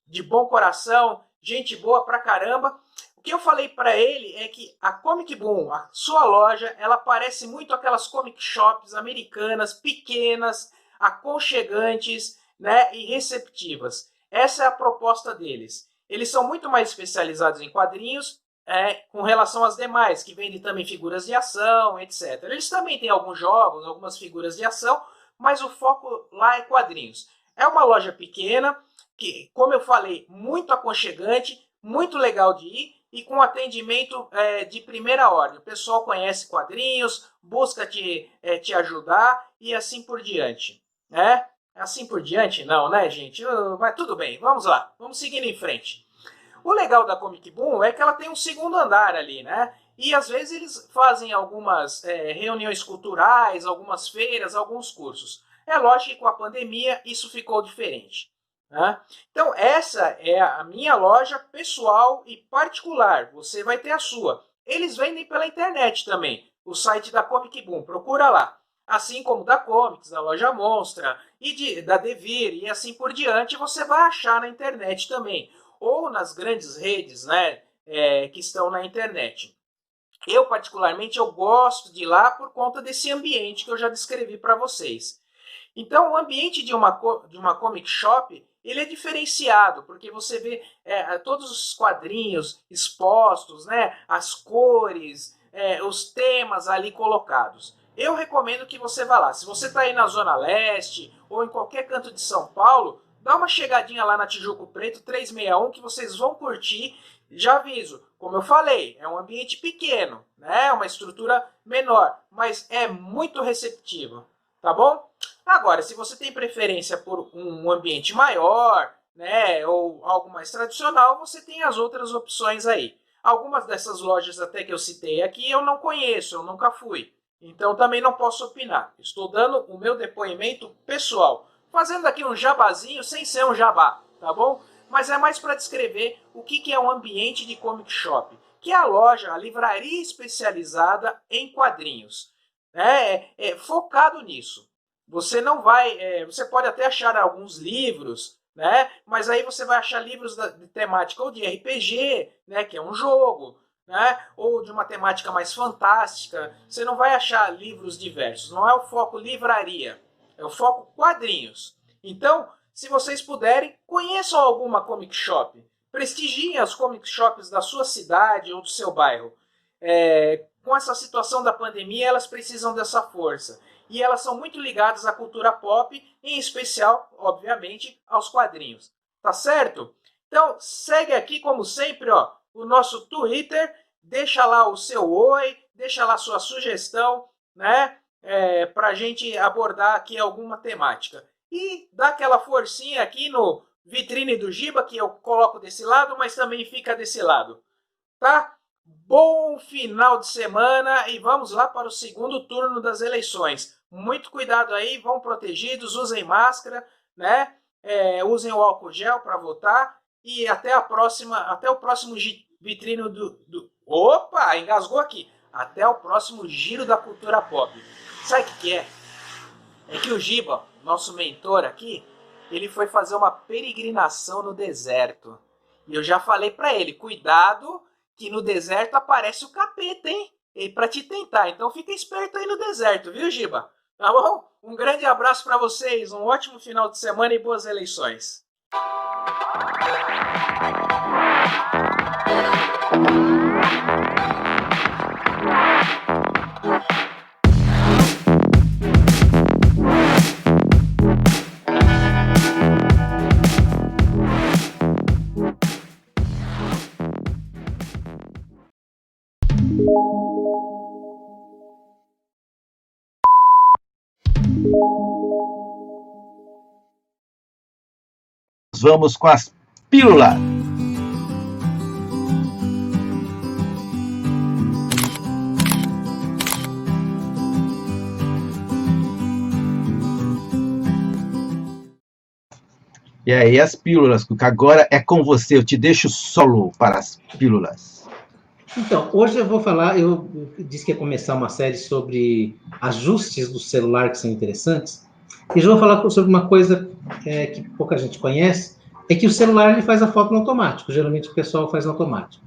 de bom coração, gente boa pra caramba. O que eu falei para ele é que a Comic Boom, a sua loja, ela parece muito aquelas comic shops americanas, pequenas, aconchegantes, né, e receptivas. Essa é a proposta deles. Eles são muito mais especializados em quadrinhos com relação às demais, que vendem também figuras de ação, etc. Eles também têm alguns jogos, algumas figuras de ação, mas o foco lá é quadrinhos. É uma loja pequena, que, como eu falei, muito aconchegante, muito legal de ir, e com atendimento de primeira ordem. O pessoal conhece quadrinhos, busca te ajudar e assim por diante. Assim por diante não, né, gente? Mas tudo bem, vamos lá, vamos seguindo em frente. O legal da Comic Boom é que ela tem um segundo andar ali, né? E às vezes eles fazem algumas reuniões culturais, algumas feiras, alguns cursos. É lógico que com a pandemia isso ficou diferente. Então essa é a minha loja pessoal e particular, você vai ter a sua. Eles vendem pela internet também, o site da Comic Boom, procura lá. Assim como da Comics, da Loja Monstra e da Devir e assim por diante, você vai achar na internet também. Ou nas grandes redes, né, que estão na internet. Eu particularmente eu gosto de ir lá por conta desse ambiente que eu já descrevi para vocês. Então o ambiente de uma comic shop ele é diferenciado, porque você vê todos os quadrinhos expostos, né, as cores, os temas ali colocados. Eu recomendo que você vá lá. Se você está aí na Zona Leste ou em qualquer canto de São Paulo, dá uma chegadinha lá na Tijuco Preto 361 que vocês vão curtir. Já aviso, como eu falei, é um ambiente pequeno, né, uma estrutura menor, mas é muito receptiva, tá bom? Agora, se você tem preferência por um ambiente maior, né, ou algo mais tradicional, você tem as outras opções aí. Algumas dessas lojas até que eu citei aqui eu não conheço, eu nunca fui. Então também não posso opinar. Estou dando o meu depoimento pessoal. Fazendo aqui um jabazinho sem ser um jabá, tá bom? Mas é mais para descrever o que é um ambiente de comic shop. Que é a loja, a livraria especializada em quadrinhos. Focado nisso. Você não vai... você pode até achar alguns livros, né? Mas aí você vai achar livros de temática ou de RPG, né? Que é um jogo, né? Ou de uma temática mais fantástica. Você não vai achar livros diversos. Não é o foco livraria. É o foco quadrinhos. Então, se vocês puderem, conheçam alguma comic shop. Prestigiem as comic shops da sua cidade ou do seu bairro. Com essa situação da pandemia, elas precisam dessa força. E elas são muito ligadas à cultura pop, em especial, obviamente, aos quadrinhos. Tá certo? Então, segue aqui, como sempre, ó, o nosso Twitter. Deixa lá o seu oi, deixa lá sua sugestão, né? Para a gente abordar aqui alguma temática. E dá aquela forcinha aqui no Vitrine do Giba, que eu coloco desse lado, mas também fica desse lado. Tá? Bom final de semana e vamos lá para o segundo turno das eleições. Muito cuidado aí, vão protegidos, usem máscara, né? Usem o álcool gel para votar e até o próximo Vitrine do... Opa, engasgou aqui. Até o próximo Giro da Cultura Pop. Sabe o que é? É que o Giba, nosso mentor aqui, ele foi fazer uma peregrinação no deserto. E eu já falei para ele, cuidado que no deserto aparece o capeta, hein? E para te tentar. Então fica esperto aí no deserto, viu, Giba? Tá bom? Um grande abraço para vocês, um ótimo final de semana e boas eleições. Vamos com as pílulas. E aí, as pílulas, Cuca. Agora é com você. Eu te deixo solo para as pílulas. Então, hoje eu vou falar, eu disse que ia começar uma série sobre ajustes do celular que são interessantes, e já vou falar sobre uma coisa que pouca gente conhece, é que o celular ele faz a foto no automático, geralmente o pessoal faz no automático.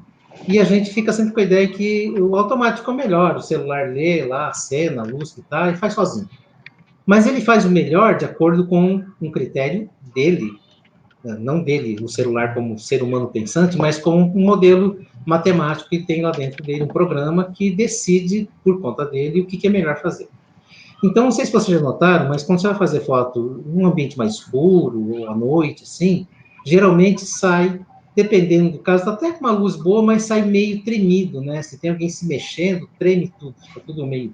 E a gente fica sempre com a ideia que o automático é o melhor, o celular lê lá a cena, a luz que tá, e faz sozinho. Mas ele faz o melhor de acordo com um critério dele, não dele, o celular como ser humano pensante, mas como um modelo matemático que tem lá dentro dele um programa que decide, por conta dele, o que é melhor fazer. Então, não sei se vocês já notaram, mas quando você vai fazer foto num ambiente mais escuro, ou à noite, assim, geralmente sai, dependendo do caso, tá até com uma luz boa, mas sai meio tremido, né? Se tem alguém se mexendo, treme tudo, fica tudo meio...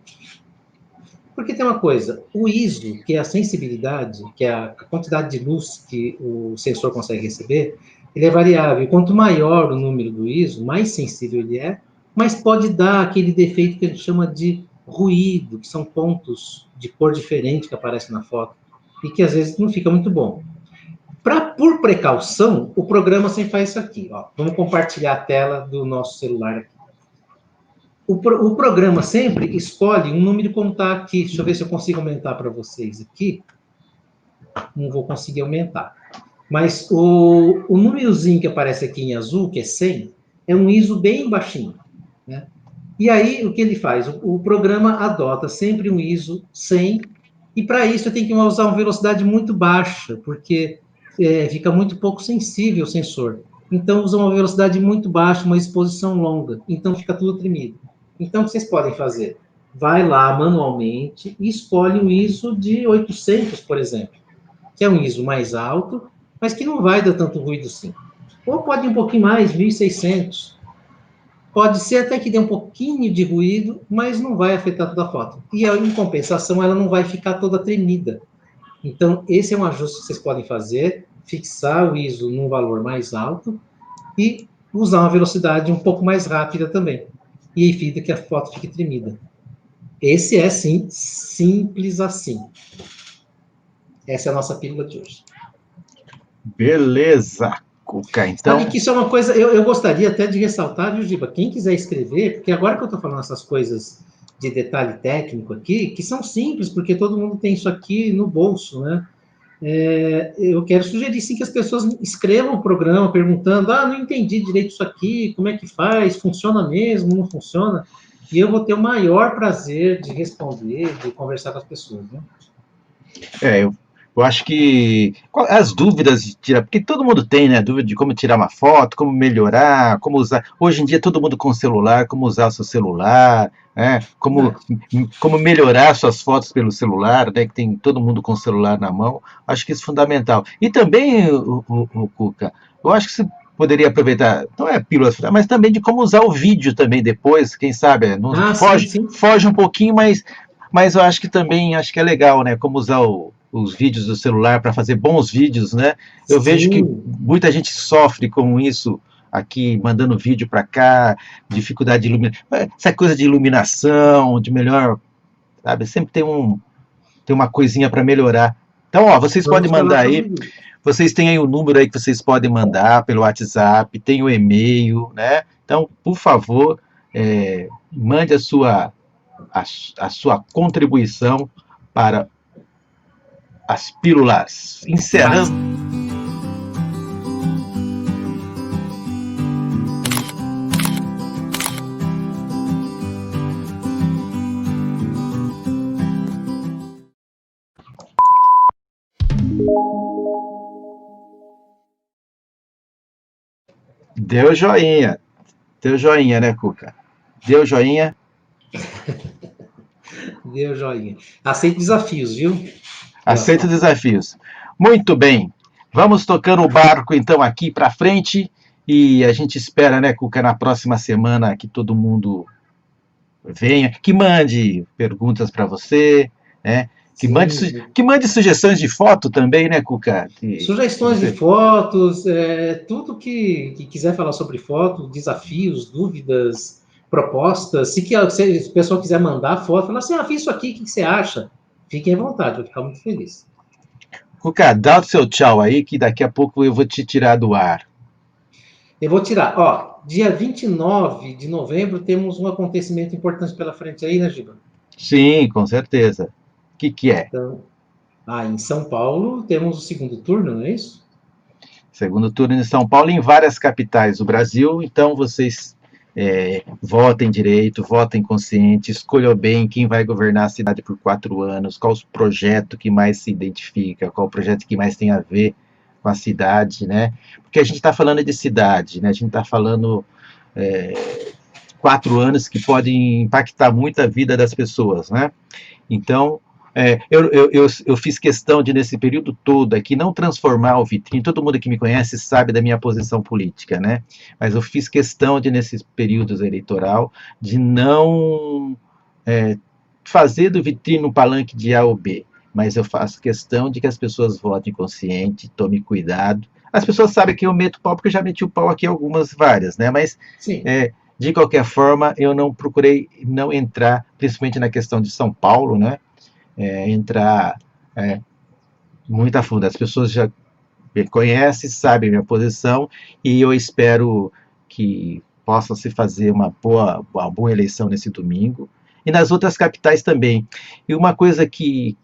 Porque tem uma coisa, o ISO, que é a sensibilidade, que é a quantidade de luz que o sensor consegue receber, ele é variável. E quanto maior o número do ISO, mais sensível ele é, mas pode dar aquele defeito que a gente chama de ruído, que são pontos de cor diferente que aparecem na foto, e que às vezes não fica muito bom. Por precaução, o programa sempre faz isso aqui. Ó. Vamos compartilhar a tela do nosso celular aqui. O programa sempre escolhe um número como está aqui. Deixa eu ver se eu consigo aumentar para vocês aqui. Não vou conseguir aumentar. Mas o númerozinho que aparece aqui em azul, que é 100, é um ISO bem baixinho, né? E aí, o que ele faz? O programa adota sempre um ISO 100, e para isso eu tenho que usar uma velocidade muito baixa, porque fica muito pouco sensível o sensor. Então, usa uma velocidade muito baixa, uma exposição longa. Então, fica tudo tremido. Então, o que vocês podem fazer? Vai lá manualmente e escolhe um ISO de 800, por exemplo, que é um ISO mais alto, mas que não vai dar tanto ruído assim. Ou pode ir um pouquinho mais, 1600. Pode ser até que dê um pouquinho de ruído, mas não vai afetar toda a foto. E, em compensação, ela não vai ficar toda tremida. Então, esse é um ajuste que vocês podem fazer, fixar o ISO num valor mais alto e usar uma velocidade um pouco mais rápida também. E evita que a foto fique tremida. Esse é, sim, simples assim. Essa é a nossa pílula de hoje. Beleza, Cuca. Então... Sabe que isso é uma coisa... Eu gostaria até de ressaltar, viu, Giba? Quem quiser escrever, porque agora que eu estou falando essas coisas de detalhe técnico aqui, que são simples, porque todo mundo tem isso aqui no bolso, né? Eu quero sugerir, sim, que as pessoas escrevam o programa perguntando, não entendi direito isso aqui, como é que faz, funciona mesmo, não funciona? E eu vou ter o maior prazer de responder, de conversar com as pessoas, né? Eu acho que as dúvidas de tirar, porque todo mundo tem, né, dúvida de como tirar uma foto, como melhorar, como usar. Hoje em dia todo mundo com celular, como usar o seu celular, né, como melhorar suas fotos pelo celular, né, que tem todo mundo com o celular na mão. Acho que isso é fundamental. E também, o Cuca, eu acho que você poderia aproveitar, não é pílulas, mas também de como usar o vídeo também depois, quem sabe, não, foge um pouquinho, mas eu acho que também é legal, né? Como usar os vídeos do celular para fazer bons vídeos, né? Eu vejo que muita gente sofre com isso aqui, mandando vídeo para cá, dificuldade de iluminação, essa coisa de iluminação, de melhor, sabe? Sempre tem uma coisinha para melhorar. Então, vocês podem mandar aí. Vocês têm aí o número aí que vocês podem mandar pelo WhatsApp, tem o e-mail, né? Então, por favor, mande a sua contribuição para as pílulas. Encerrando. Deu joinha. Deu joinha, né, Cuca? Deu joinha. Deu joinha. Aceito desafios, viu? Aceito desafios. Muito bem. Vamos tocando o barco, então, aqui para frente. E a gente espera, né, Cuca, na próxima semana que todo mundo venha, que mande perguntas para você, né? Que mande sugestões de foto também, né, Cuca? Sugestões de fotos, tudo que quiser falar sobre foto, desafios, dúvidas, propostas. Se o pessoal quiser mandar foto, falar assim, fiz isso aqui, o que você acha? Fiquem à vontade, vou ficar muito feliz. Cuca, dá o seu tchau aí, que daqui a pouco eu vou te tirar do ar. Eu vou tirar. Dia 29 de novembro temos um acontecimento importante pela frente aí, né, Giba? Sim, com certeza. O que é? Então, em São Paulo temos o segundo turno, não é isso? Segundo turno em São Paulo, em várias capitais do Brasil. Então, vocês votem direito, votem consciente, escolham bem quem vai governar a cidade por 4 anos, qual o projeto que mais se identifica, qual o projeto que mais tem a ver com a cidade, né? Porque a gente está falando de cidade, né? A gente está falando 4 anos que podem impactar muito a vida das pessoas, né? Então, eu fiz questão de, nesse período todo aqui, não transformar o Vitrine. Todo mundo que me conhece sabe da minha posição política, né? Mas eu fiz questão de, nesses períodos eleitoral, de não fazer do Vitrine um palanque de A ou B. Mas eu faço questão de que as pessoas votem consciente, tomem cuidado. As pessoas sabem que eu meto pau, porque eu já meti o pau aqui várias, né? Mas, de qualquer forma, eu não procurei não entrar, principalmente na questão de São Paulo, né? Entrar muito a fundo. As pessoas já me conhecem, sabem a minha posição, e eu espero que possa se fazer uma boa eleição nesse domingo, e nas outras capitais também. E uma coisa que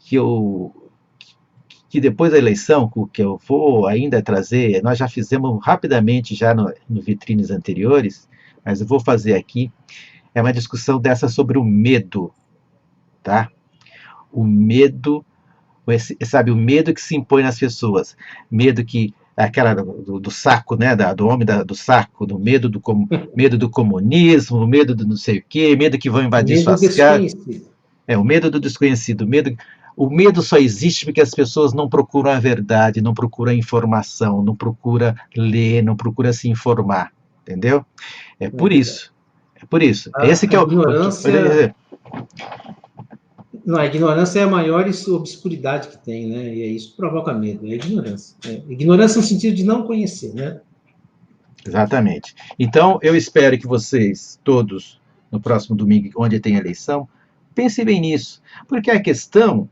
depois da eleição, que eu vou ainda trazer, nós já fizemos rapidamente já no vitrines anteriores, mas eu vou fazer aqui, é uma discussão dessa sobre o medo, tá? O medo, sabe, o medo que se impõe nas pessoas, medo que, aquela do saco, né, do homem do saco, medo do comunismo, medo do não sei o quê, medo que vão invadir suas casas. O medo do desconhecido, o medo só existe porque as pessoas não procuram a verdade, não procuram a informação, não procuram ler, não procuram se informar, entendeu? É por isso. Esse que é o... Não, a ignorância é a maior obscuridade que tem, né? E isso provoca medo, é a ignorância. Ignorância no sentido de não conhecer, né? Exatamente. Então, eu espero que vocês todos, no próximo domingo, onde tem eleição, pensem bem nisso. Porque a questão...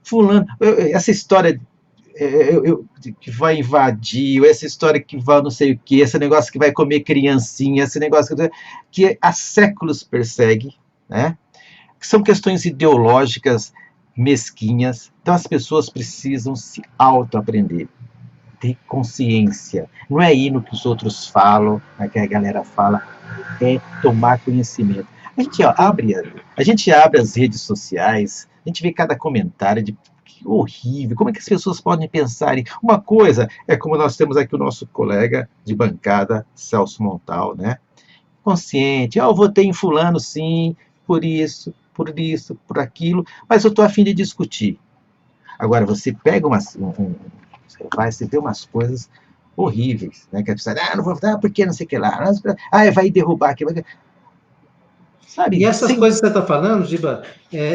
fulano... Essa história que vai invadir, essa história que vai não sei o quê, esse negócio que vai comer criancinha, esse negócio que há séculos persegue, né? São questões ideológicas mesquinhas. Então as pessoas precisam se autoaprender, ter consciência. Não é ir no que os outros falam, no que a galera fala, é tomar conhecimento. A gente abre as redes sociais, a gente vê cada comentário de que horrível, como é que as pessoas podem pensar em... Uma coisa é como nós temos aqui o nosso colega de bancada, Celso Montal, né? Consciente, eu votei em fulano sim, por isso, por aquilo, mas eu estou a fim de discutir. Agora, você pega você vê umas coisas horríveis, né? Que a pessoa, não vou votar porque não sei o que lá, vai derrubar aqui, sabe? E essas coisas que você está falando, Giba,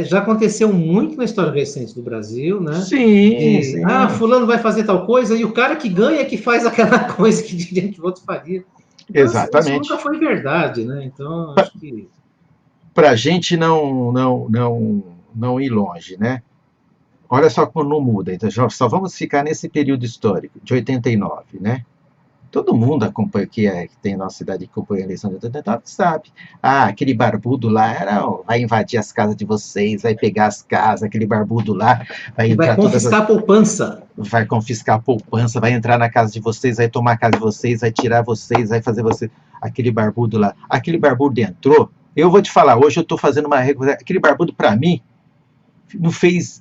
já aconteceu muito na história recente do Brasil, né? Sim. Fulano vai fazer tal coisa, e o cara que ganha é que faz aquela coisa que de outro faria. Então, exatamente. Isso nunca foi verdade, né? Então, acho que... Para a gente não ir longe, né? Olha só como não muda. Então, só vamos ficar nesse período histórico, de 89, né? Todo mundo acompanha, que tem na nossa cidade que acompanha a eleição de 89, sabe. Aquele barbudo lá vai invadir as casas de vocês, vai pegar as casas, aquele barbudo lá vai confiscar a poupança. Vai confiscar a poupança, vai entrar na casa de vocês, vai tomar a casa de vocês, vai tirar vocês, vai fazer você... Aquele barbudo lá. Aquele barbudo entrou, eu vou te falar, hoje eu estou fazendo uma... Aquele barbudo, para mim, não fez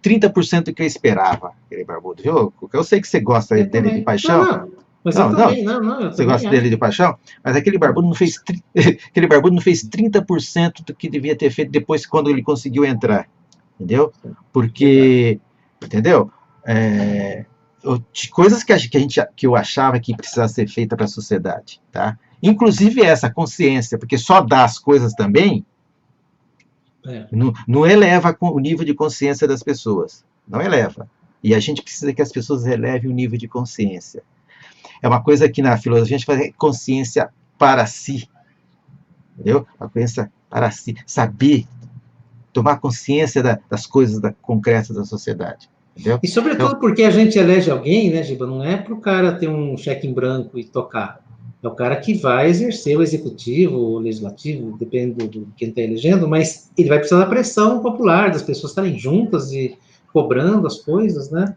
30% do que eu esperava, aquele barbudo, viu? Eu sei que você gosta dele de paixão. Não. Mas eu também, não. Você gosta dele de paixão? Mas aquele barbudo não fez 30% do que devia ter feito depois, quando ele conseguiu entrar. Entendeu? Porque, entendeu? Coisas que eu achava que precisava ser feita para a sociedade, tá? Inclusive essa consciência, porque só dar as coisas também não eleva o nível de consciência das pessoas. Não eleva. E a gente precisa que as pessoas elevem o nível de consciência. É uma coisa que na filosofia a gente faz consciência para si. Entendeu? A consciência para si. Saber, tomar consciência das coisas concretas da sociedade. Entendeu? E sobretudo porque a gente elege alguém, né, Giba? Não é para o cara ter um cheque em branco e tocar. É o cara que vai exercer o executivo, o legislativo, depende de quem está elegendo, mas ele vai precisar da pressão popular, das pessoas estarem juntas e cobrando as coisas, né?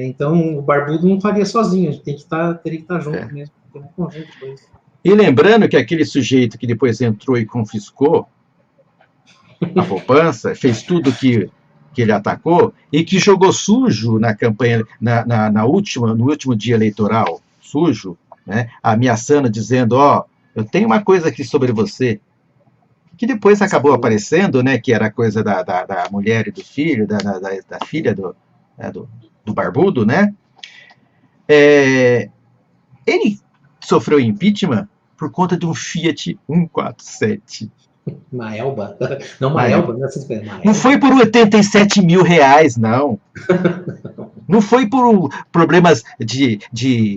Então, o barbudo não faria sozinho, a gente teria que estar junto mesmo, tem um conjunto de coisas. E lembrando que aquele sujeito que depois entrou e confiscou a poupança, fez tudo que ele atacou, e que jogou sujo na campanha, no último dia eleitoral, sujo, né, ameaçando, dizendo, eu tenho uma coisa aqui sobre você, que depois acabou aparecendo, né, que era a coisa da mulher e do filho, da filha do barbudo, né? Ele sofreu impeachment por conta de um Fiat 147. Uma Elba? Não, uma Elba. Não foi por 87 mil reais, não. Não foi por problemas de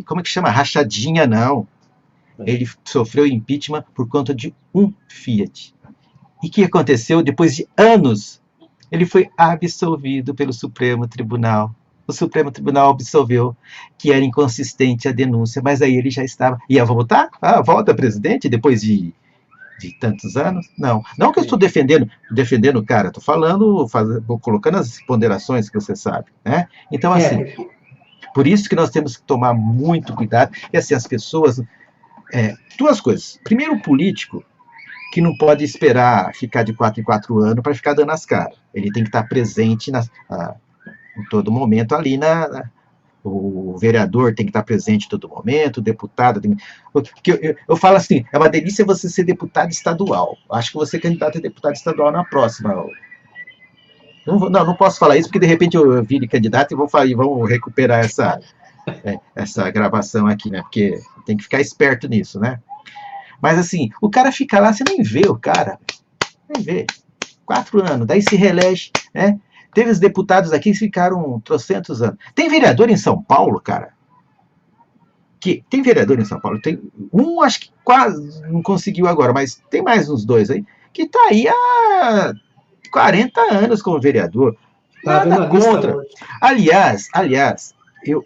como é que chama? Rachadinha, não. Ele sofreu impeachment por conta de um Fiat. E o que aconteceu? Depois de anos, ele foi absolvido pelo Supremo Tribunal. O Supremo Tribunal absolveu que era inconsistente a denúncia, mas aí ele já estava... Ia voltar? Volta presidente depois de tantos anos? Não que eu estou defendendo o cara, estou falando, colocando as ponderações que você sabe, né? Então, assim, por isso que nós temos que tomar muito cuidado. E assim, as pessoas... duas coisas. Primeiro, o político, que não pode esperar ficar de 4 em 4 anos para ficar dando as caras. Ele tem que estar presente em todo momento ali o vereador tem que estar presente em todo momento, o deputado eu falo assim, é uma delícia você ser deputado estadual. Acho que você é candidato a deputado estadual na próxima. Não posso falar isso, porque de repente eu vire candidato e vamos recuperar essa gravação aqui, né? Porque tem que ficar esperto nisso, né? Mas assim, o cara fica lá, você nem vê o cara. Nem vê. 4 anos, daí se reelege, né? Teve os deputados aqui que ficaram trocentos anos. Tem vereador em São Paulo, cara? Tem vereador em São Paulo? Tem um, acho que quase não conseguiu agora, mas tem mais uns 2 aí, que está aí há 40 anos como vereador. Nada contra. Aliás,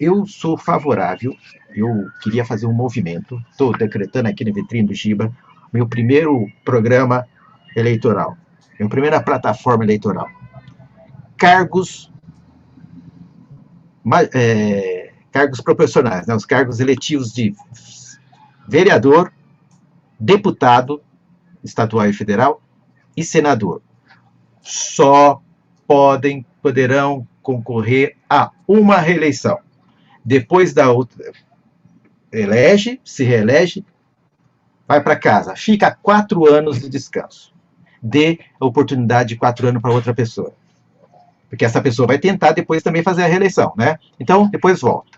eu sou favorável, eu queria fazer um movimento, estou decretando aqui na vitrine do Giba, meu primeiro programa eleitoral. Minha primeira plataforma eleitoral. Cargos proporcionais, né? Os cargos eletivos de vereador, deputado estadual e federal e senador. Só poderão concorrer a uma reeleição. Depois da outra, se reelege, vai para casa, fica 4 anos de descanso. Dê a oportunidade de 4 anos para outra pessoa. Porque essa pessoa vai tentar depois também fazer a reeleição, né? Então, depois volta.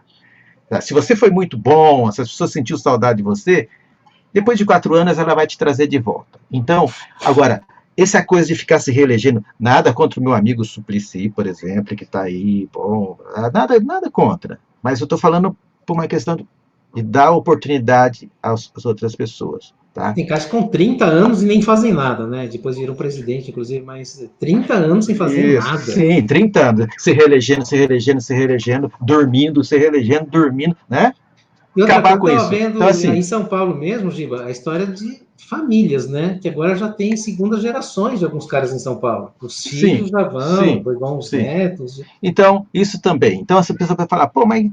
Se você foi muito bom, se as pessoas sentiu saudade de você, depois de 4 anos ela vai te trazer de volta. Então, agora, essa coisa de ficar se reelegendo, nada contra o meu amigo Suplicy, por exemplo, que está aí, bom, nada contra. Mas eu estou falando por uma questão de dar oportunidade às outras pessoas. Tá? Tem casos com 30 anos e nem fazem nada, né? Depois viram presidente, inclusive, mas 30 anos sem fazer nada. Sim, 30 anos. Se reelegendo, dormindo, se reelegendo, dormindo, né? E acabar com isso. Vendo, então, assim, em São Paulo mesmo, Giba, a história de famílias, né? Que agora já tem segundas gerações de alguns caras em São Paulo. Os filhos já vão, depois vão os netos. Então, isso também. Então, essa pessoa vai falar, pô, mas,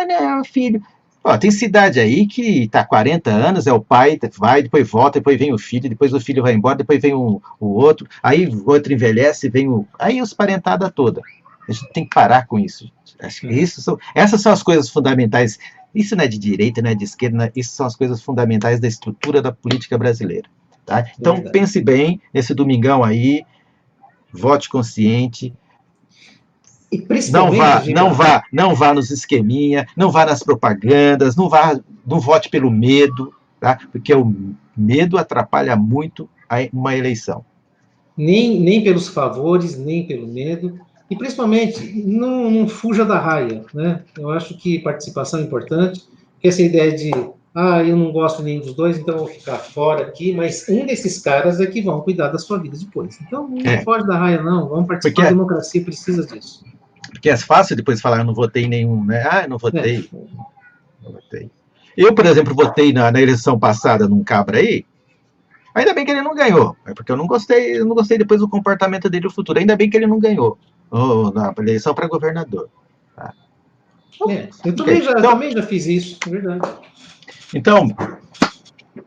não, filho... Ó, tem cidade aí que está 40 anos, é o pai, vai, depois volta, depois vem o filho, depois o filho vai embora, depois vem o outro, aí o outro envelhece, aí os parentada toda. A gente tem que parar com isso. Acho que essas são as coisas fundamentais. Isso não é de direita, não é de esquerda, isso são as coisas fundamentais da estrutura da política brasileira. Tá? Então, pense bem nesse domingão aí, vote consciente. Não vá nos esqueminha, não vá nas propagandas, não vote pelo medo, tá? Porque o medo atrapalha muito uma eleição. Nem pelos favores, nem pelo medo, e principalmente não fuja da raia, né? Eu acho que participação é importante, porque essa ideia de eu não gosto nem dos dois, então eu vou ficar fora aqui, mas um desses caras é que vão cuidar da sua vida depois. Então não foge da raia, não, vamos participar, a democracia precisa disso. Porque é fácil depois falar, eu não votei em nenhum, né? Eu não votei. Não votei. Eu, por exemplo, votei na eleição passada num cabra aí, ainda bem que ele não ganhou, porque eu não gostei depois do comportamento dele no futuro, ainda bem que ele não ganhou na eleição para governador. Tá? Eu também já fiz isso, é verdade. Então,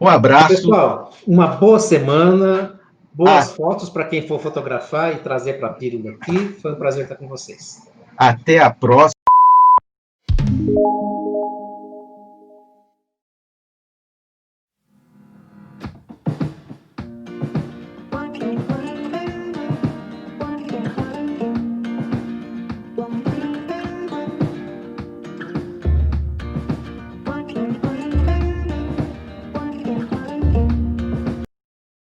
um abraço. Pessoal, uma boa semana, boas fotos para quem for fotografar e trazer para a pílula aqui, foi um prazer estar com vocês. Até a próxima.